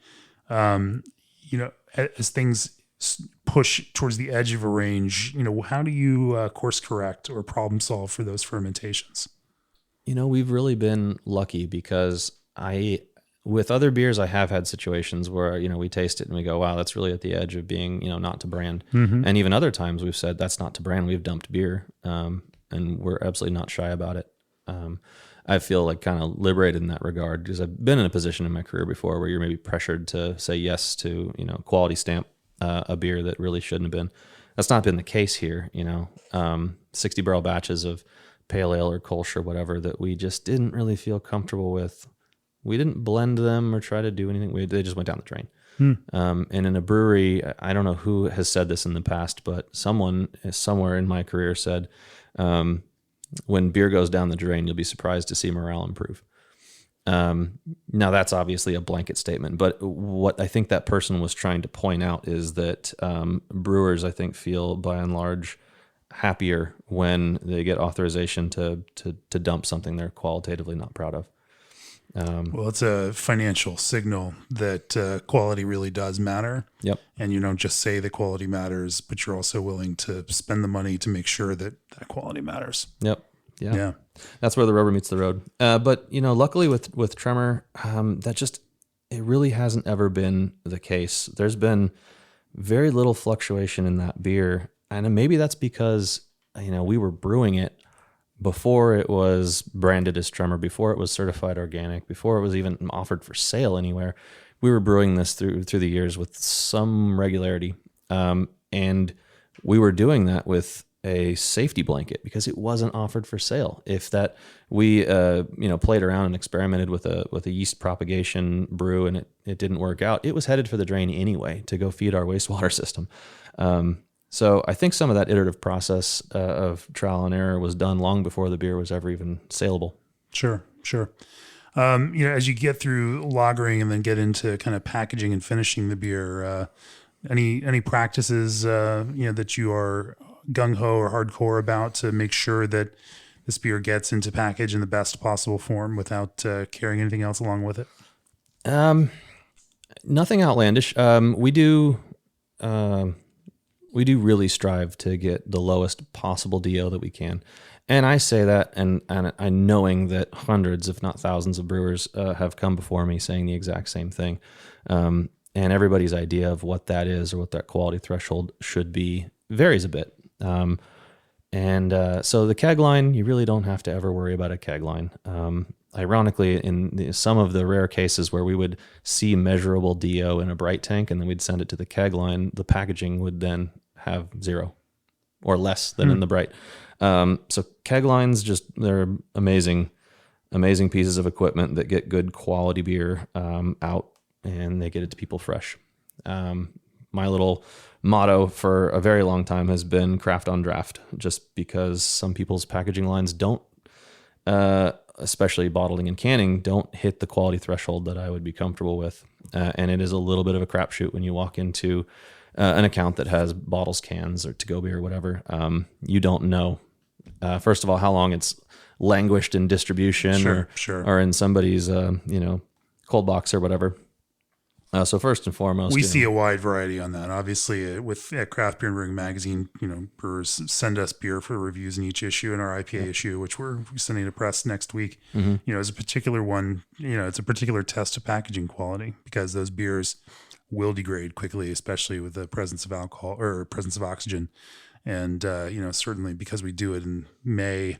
As things push towards the edge of a range, how do you course correct or problem solve for those fermentations? We've really been lucky because with other beers, I have had situations where, we taste it and we go, wow, that's really at the edge of being, not to brand. Mm-hmm. And even other times we've said that's not to brand. We've dumped beer, and we're absolutely not shy about it. I feel like kind of liberated in that regard because I've been in a position in my career before where you're maybe pressured to say yes to, quality stamp a beer that really shouldn't have been. That's not been the case here, 60 barrel batches of pale ale or Kolsch or whatever that we just didn't really feel comfortable with. We didn't blend them or try to do anything. They just went down the drain. And in a brewery, I don't know who has said this in the past, but someone somewhere in my career said, when beer goes down the drain, you'll be surprised to see morale improve. Now that's obviously a blanket statement, but what I think that person was trying to point out is that brewers, I think, feel by and large happier when they get authorization to dump something they're qualitatively not proud of. Well, it's a financial signal that quality really does matter. Yep. And you don't just say the quality matters, but you're also willing to spend the money to make sure that quality matters. Yep. Yeah. That's where the rubber meets the road. But luckily with Tremor, it really hasn't ever been the case. There's been very little fluctuation in that beer. And maybe that's because, we were brewing it before it was branded as Tremor, before it was certified organic, before it was even offered for sale anywhere. We were brewing this through the years with some regularity. And we were doing that with a safety blanket because it wasn't offered for sale. If that we played around and experimented with a yeast propagation brew and it didn't work out, it was headed for the drain anyway to go feed our wastewater system. So I think some of that iterative process of trial and error was done long before the beer was ever even saleable. Sure. As you get through lagering and then get into kind of packaging and finishing the beer, any practices that you are gung ho or hardcore about to make sure that this beer gets into package in the best possible form without carrying anything else along with it? Nothing outlandish. We do really strive to get the lowest possible DO that we can. And I say that, and I knowing that hundreds, if not thousands, of brewers have come before me saying the exact same thing. And everybody's idea of what that is or what that quality threshold should be varies a bit. So the keg line, you really don't have to ever worry about a keg line. Ironically, in some of the rare cases where we would see measurable DO in a bright tank and then we'd send it to the keg line, the packaging would then have 0 or less than in the bright. So keg lines, they're amazing pieces of equipment that get good quality beer out, and they get it to people fresh. My little motto for a very long time has been craft on draft, just because some people's packaging lines don't, especially bottling and canning, don't hit the quality threshold that I would be comfortable with. And it is a little bit of a crapshoot when you walk into an account that has bottles, cans, or to-go beer or whatever. You don't know, first of all, how long it's languished in distribution or in somebody's, cold box or whatever. So first and foremost, we see a wide variety on that. Obviously, with Craft Beer and Brewing Magazine, brewers send us beer for reviews in each issue, and our IPA issue, which we're sending to press next week, is a particular one. It's a particular test of packaging quality because those beers will degrade quickly, especially with the presence of alcohol or presence of oxygen, and certainly because we do it in May.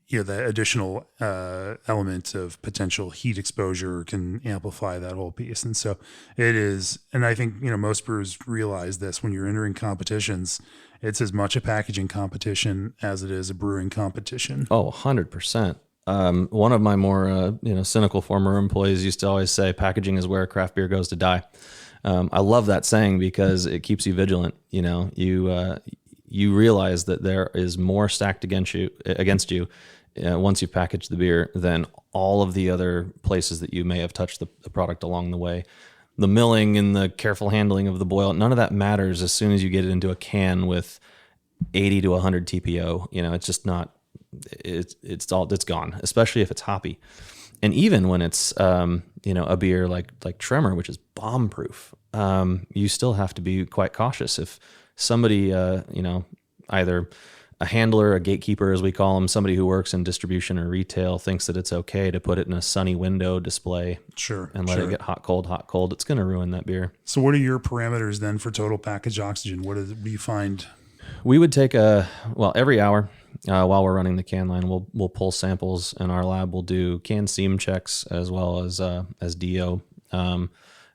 The additional element of potential heat exposure can amplify that whole piece. And so it is, and I think, most brewers realize this when you're entering competitions, it's as much a packaging competition as it is a brewing competition. Oh, 100%. One of my more, cynical former employees used to always say packaging is where craft beer goes to die. I love that saying because it keeps you vigilant. You realize that there is more stacked against you once you package the beer than all of the other places that you may have touched the product along the way. The milling and the careful handling of the boil, none of that matters as soon as you get it into a can with 80 to 100 TPO. It's just not, it's gone, especially if it's hoppy. And even when it's, a beer like Tremor, which is bomb proof, you still have to be quite cautious. If somebody, either a handler, a gatekeeper, as we call them, somebody who works in distribution or retail thinks that it's okay to put it in a sunny window display and let it get hot, cold, it's going to ruin that beer. So what are your parameters then for total package oxygen? What do you find? We would take every hour while we're running the can line, we'll pull samples in our lab. We'll do can seam checks as well as DO. And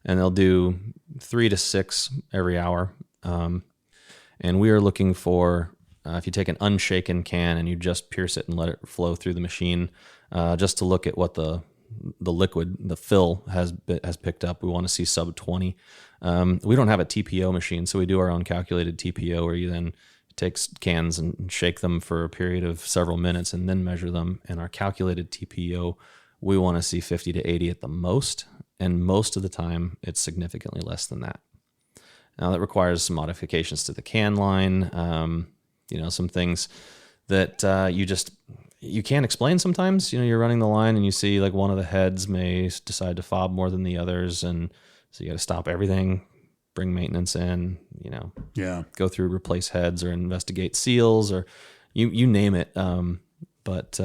they'll do 3 to 6 every hour. And we are looking for, if you take an unshaken can and you just pierce it and let it flow through the machine, just to look at what the liquid, the fill has picked up. We want to see sub 20. We don't have a TPO machine, so we do our own calculated TPO where you then take cans and shake them for a period of several minutes and then measure them. And our calculated TPO, we want to see 50 to 80 at the most. And most of the time, it's significantly less than that. Now, that requires some modifications to the can line, some things that you can't explain sometimes. You're running the line and you see like one of the heads may decide to fob more than the others. And so you got to stop everything, bring maintenance in, go through, replace heads or investigate seals or you name it. But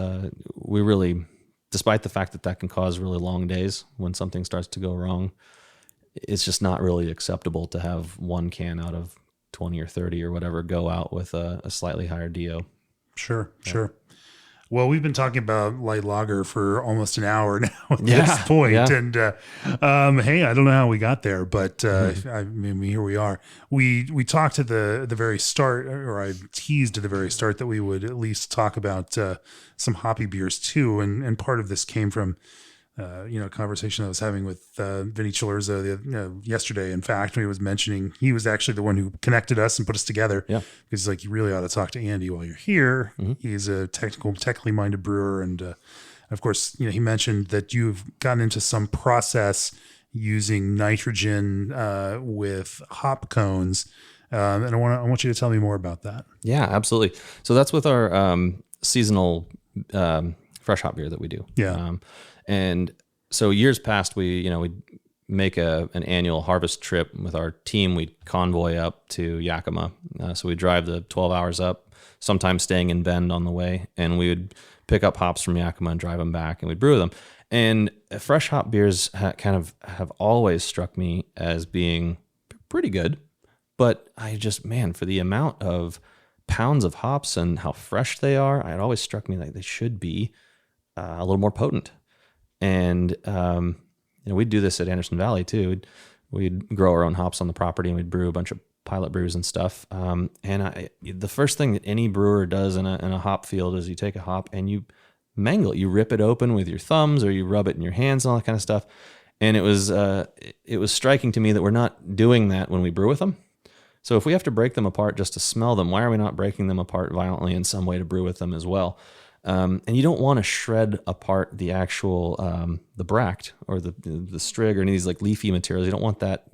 we really, despite the fact that can cause really long days when something starts to go wrong, it's just not really acceptable to have one can out of 20 or 30 or whatever go out with a slightly higher DO. Sure. Well, we've been talking about light lager for almost an hour now at Yeah, this point. yeah. And hey, I don't know how we got there, but I mean, here we are. We talked at the very start, or I teased at the very start that we would at least talk about some hoppy beers too. And part of this came from a conversation I was having with Vinny Chilurza yesterday. In fact, when he was mentioning, he was actually the one who connected us and put us together. Yeah. Because he's like, you really ought to talk to Andy while you're here. Mm-hmm. He's a technically minded brewer. And of course, he mentioned that you've gotten into some process using nitrogen with hop cones. And I want you to tell me more about that. Yeah, absolutely. So that's with our seasonal fresh hop beer that we do. Yeah. And so years past, we'd make an annual harvest trip with our team. We'd convoy up to Yakima. So we'd drive the 12 hours up, sometimes staying in Bend on the way. And we would pick up hops from Yakima and drive them back, and we'd brew them. And fresh hop beers kind of have always struck me as being pretty good. But for the amount of pounds of hops and how fresh they are, it always struck me like they should be a little more potent. And, we'd do this at Anderson Valley too. We'd grow our own hops on the property, and we'd brew a bunch of pilot brews and stuff. The first thing that any brewer does in a hop field is you take a hop and you mangle it. You rip it open with your thumbs, or you rub it in your hands and all that kind of stuff. And it was striking to me that we're not doing that when we brew with them. So if we have to break them apart just to smell them, why are we not breaking them apart violently in some way to brew with them as well? And you don't want to shred apart the actual the bract or the strig or any of these like leafy materials. You don't want that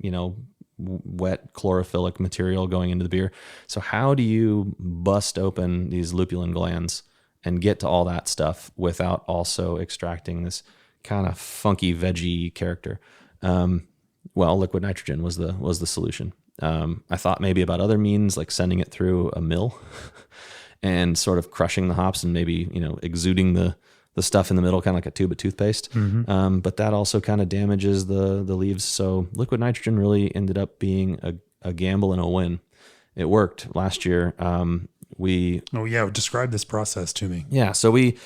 wet chlorophyllic material going into the beer. So how do you bust open these lupulin glands and get to all that stuff without also extracting this kind of funky veggie character? Well, liquid nitrogen was the solution. I thought maybe about other means, like sending it through a mill and sort of crushing the hops and maybe, exuding the stuff in the middle, kind of like a tube of toothpaste. Mm-hmm. But that also kind of damages the leaves. So liquid nitrogen really ended up being a gamble and a win. It worked last year. Describe this process to me. Yeah. So we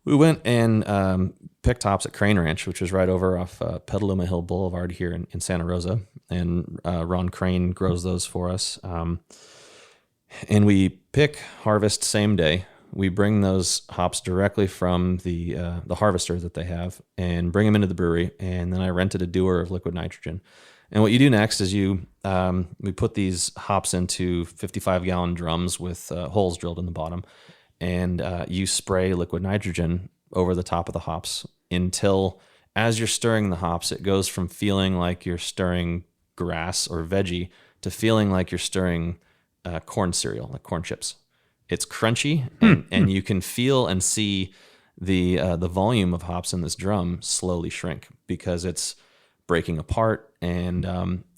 went and picked hops at Crane Ranch, which is right over off Petaluma Hill Boulevard here in Santa Rosa. And Ron Crane grows those for us. And we pick, harvest same day. We bring those hops directly from the harvester that they have and bring them into the brewery. And then I rented a dewar of liquid nitrogen. And what you do next is we put these hops into 55-gallon drums with holes drilled in the bottom. And you spray liquid nitrogen over the top of the hops until, as you're stirring the hops, it goes from feeling like you're stirring grass or veggie to feeling like you're stirring corn cereal, like corn chips. It's crunchy, and you can feel and see the volume of hops in this drum slowly shrink because it's breaking apart, and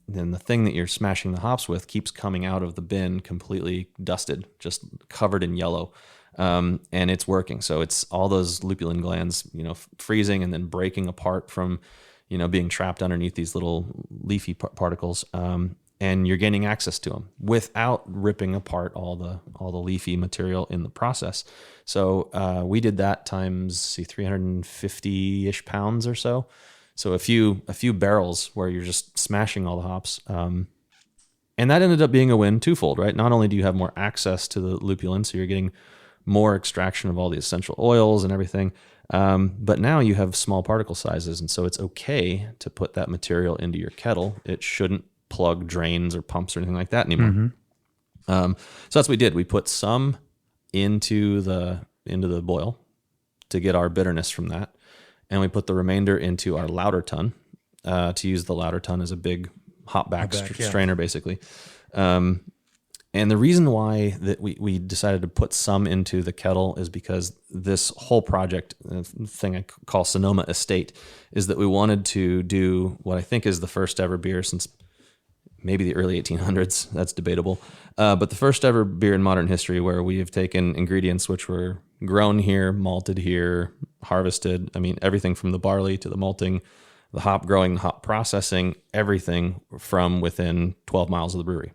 then the thing that you're smashing the hops with keeps coming out of the bin completely dusted, just covered in yellow, and it's working. So it's all those lupulin glands, freezing and then breaking apart from, being trapped underneath these little leafy particles. And you're gaining access to them without ripping apart all the leafy material in the process. So we did that times 350-ish pounds or so. So a few barrels where you're just smashing all the hops. And that ended up being a win twofold, right? Not only do you have more access to the lupulin, so you're getting more extraction of all the essential oils and everything, but now you have small particle sizes, and so it's okay to put that material into your kettle. It shouldn't plug drains or pumps or anything like that anymore. Mm-hmm. So that's what we did. We put some into the boil to get our bitterness from that, and we put the remainder into our lauter tun to use the lauter tun as a big hop-back strainer, basically. And the reason why that we decided to put some into the kettle is because this whole project, thing I call Sonoma Estate, is that we wanted to do what I think is the first ever beer since maybe the early 1800s. That's debatable. But the first ever beer in modern history where we have taken ingredients which were grown here, malted here, harvested. I mean, everything from the barley to the malting, the hop growing, the hop processing, everything from within 12 miles of the brewery,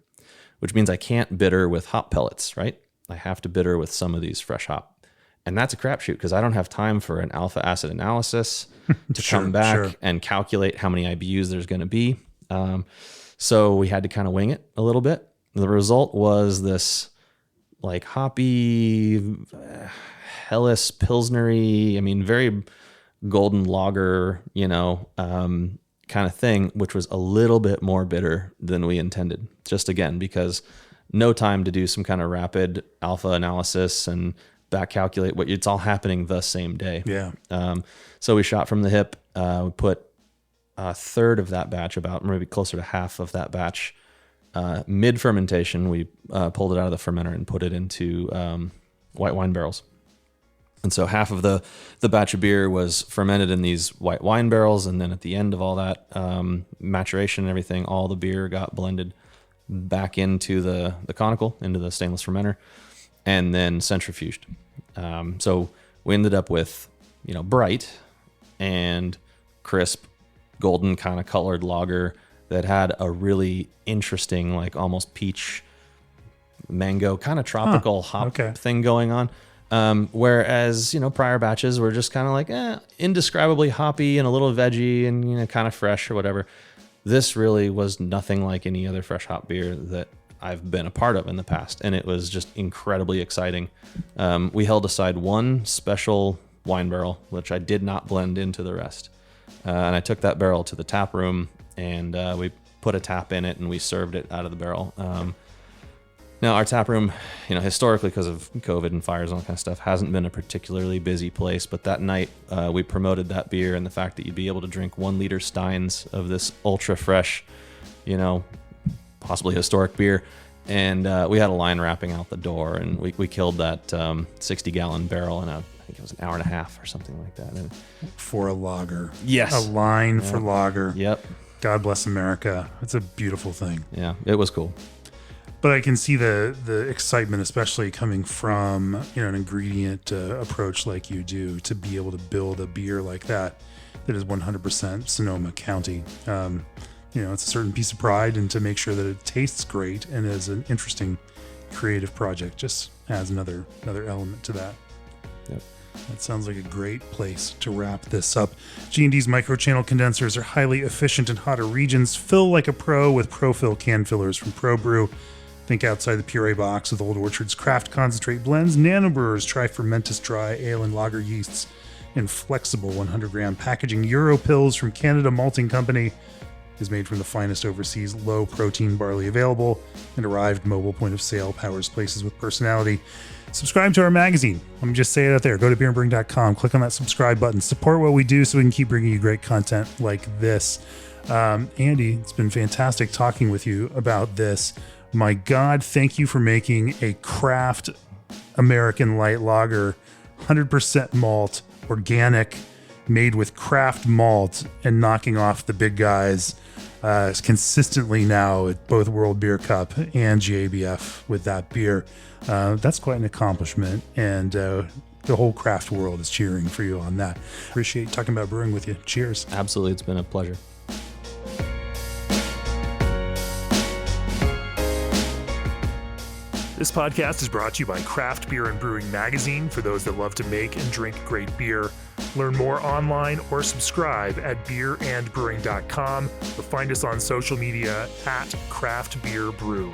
which means I can't bitter with hop pellets, right? I have to bitter with some of these fresh hop. And that's a crapshoot because I don't have time for an alpha acid analysis to come back and calculate how many IBUs there's going to be. So we had to kind of wing it a little bit. The result was this like hoppy, Helles Pilsnery, very golden lager, kind of thing, which was a little bit more bitter than we intended. Just again, because no time to do some kind of rapid alpha analysis and back calculate it's all happening the same day. Yeah. So we shot from the hip. We put a third of that batch, about maybe closer to half of that batch, mid fermentation. We pulled it out of the fermenter and put it into white wine barrels. And so half of the batch of beer was fermented in these white wine barrels. And then at the end of all that maturation and everything, all the beer got blended back into the conical, into the stainless fermenter, and then centrifuged. So we ended up with, bright and crisp, golden kind of colored lager that had a really interesting, like almost peach, mango kind of tropical hop thing going on. Whereas, prior batches were just kind of like indescribably hoppy and a little veggie and, kind of fresh or whatever. This really was nothing like any other fresh hop beer that I've been a part of in the past. And it was just incredibly exciting. We held aside one special wine barrel, which I did not blend into the rest. And I took that barrel to the tap room and we put a tap in it and we served it out of the barrel. Now, our tap room, historically, because of COVID and fires and all that kind of stuff, hasn't been a particularly busy place. But that night, we promoted that beer and the fact that you'd be able to drink 1 liter steins of this ultra fresh, possibly historic beer. And we had a line wrapping out the door, and we killed that 60-gallon barrel in I think it was an hour and a half or something like that. And for a lager. Yes. A line for lager. Yep. God bless America. It's a beautiful thing. Yeah, it was cool. But I can see the excitement, especially coming from an ingredient approach like you do, to be able to build a beer like that is 100% Sonoma County. It's a certain piece of pride, and to make sure that it tastes great and is an interesting creative project just adds another element to that. Yep. That sounds like a great place to wrap this up. G&D's microchannel condensers are highly efficient in hotter regions. Fill like a pro with ProFill can fillers from ProBrew. Think outside the puree box with Old Orchard's craft concentrate blends. Nanobrewers try fermentous dry ale and lager yeasts in flexible 100-gram packaging. Europills from Canada Malting Company is made from the finest overseas low-protein barley available, and arrived mobile point-of-sale powers places with personality. Subscribe to our magazine. Let me just say it out there. Go to beerandbrewing.com. Click on that subscribe button. Support what we do so we can keep bringing you great content like this. Andy, it's been fantastic talking with you about this. My God, thank you for making a craft American light lager, 100% malt, organic, made with craft malt, and knocking off the big guys consistently now at both World Beer Cup and GABF with that beer. That's quite an accomplishment, and the whole craft world is cheering for you on that. Appreciate talking about brewing with you. Cheers. Absolutely. It's been a pleasure. This podcast is brought to you by Craft Beer and Brewing Magazine, for those that love to make and drink great beer. Learn more online or subscribe at beerandbrewing.com, or find us on social media at Craft Beer Brew.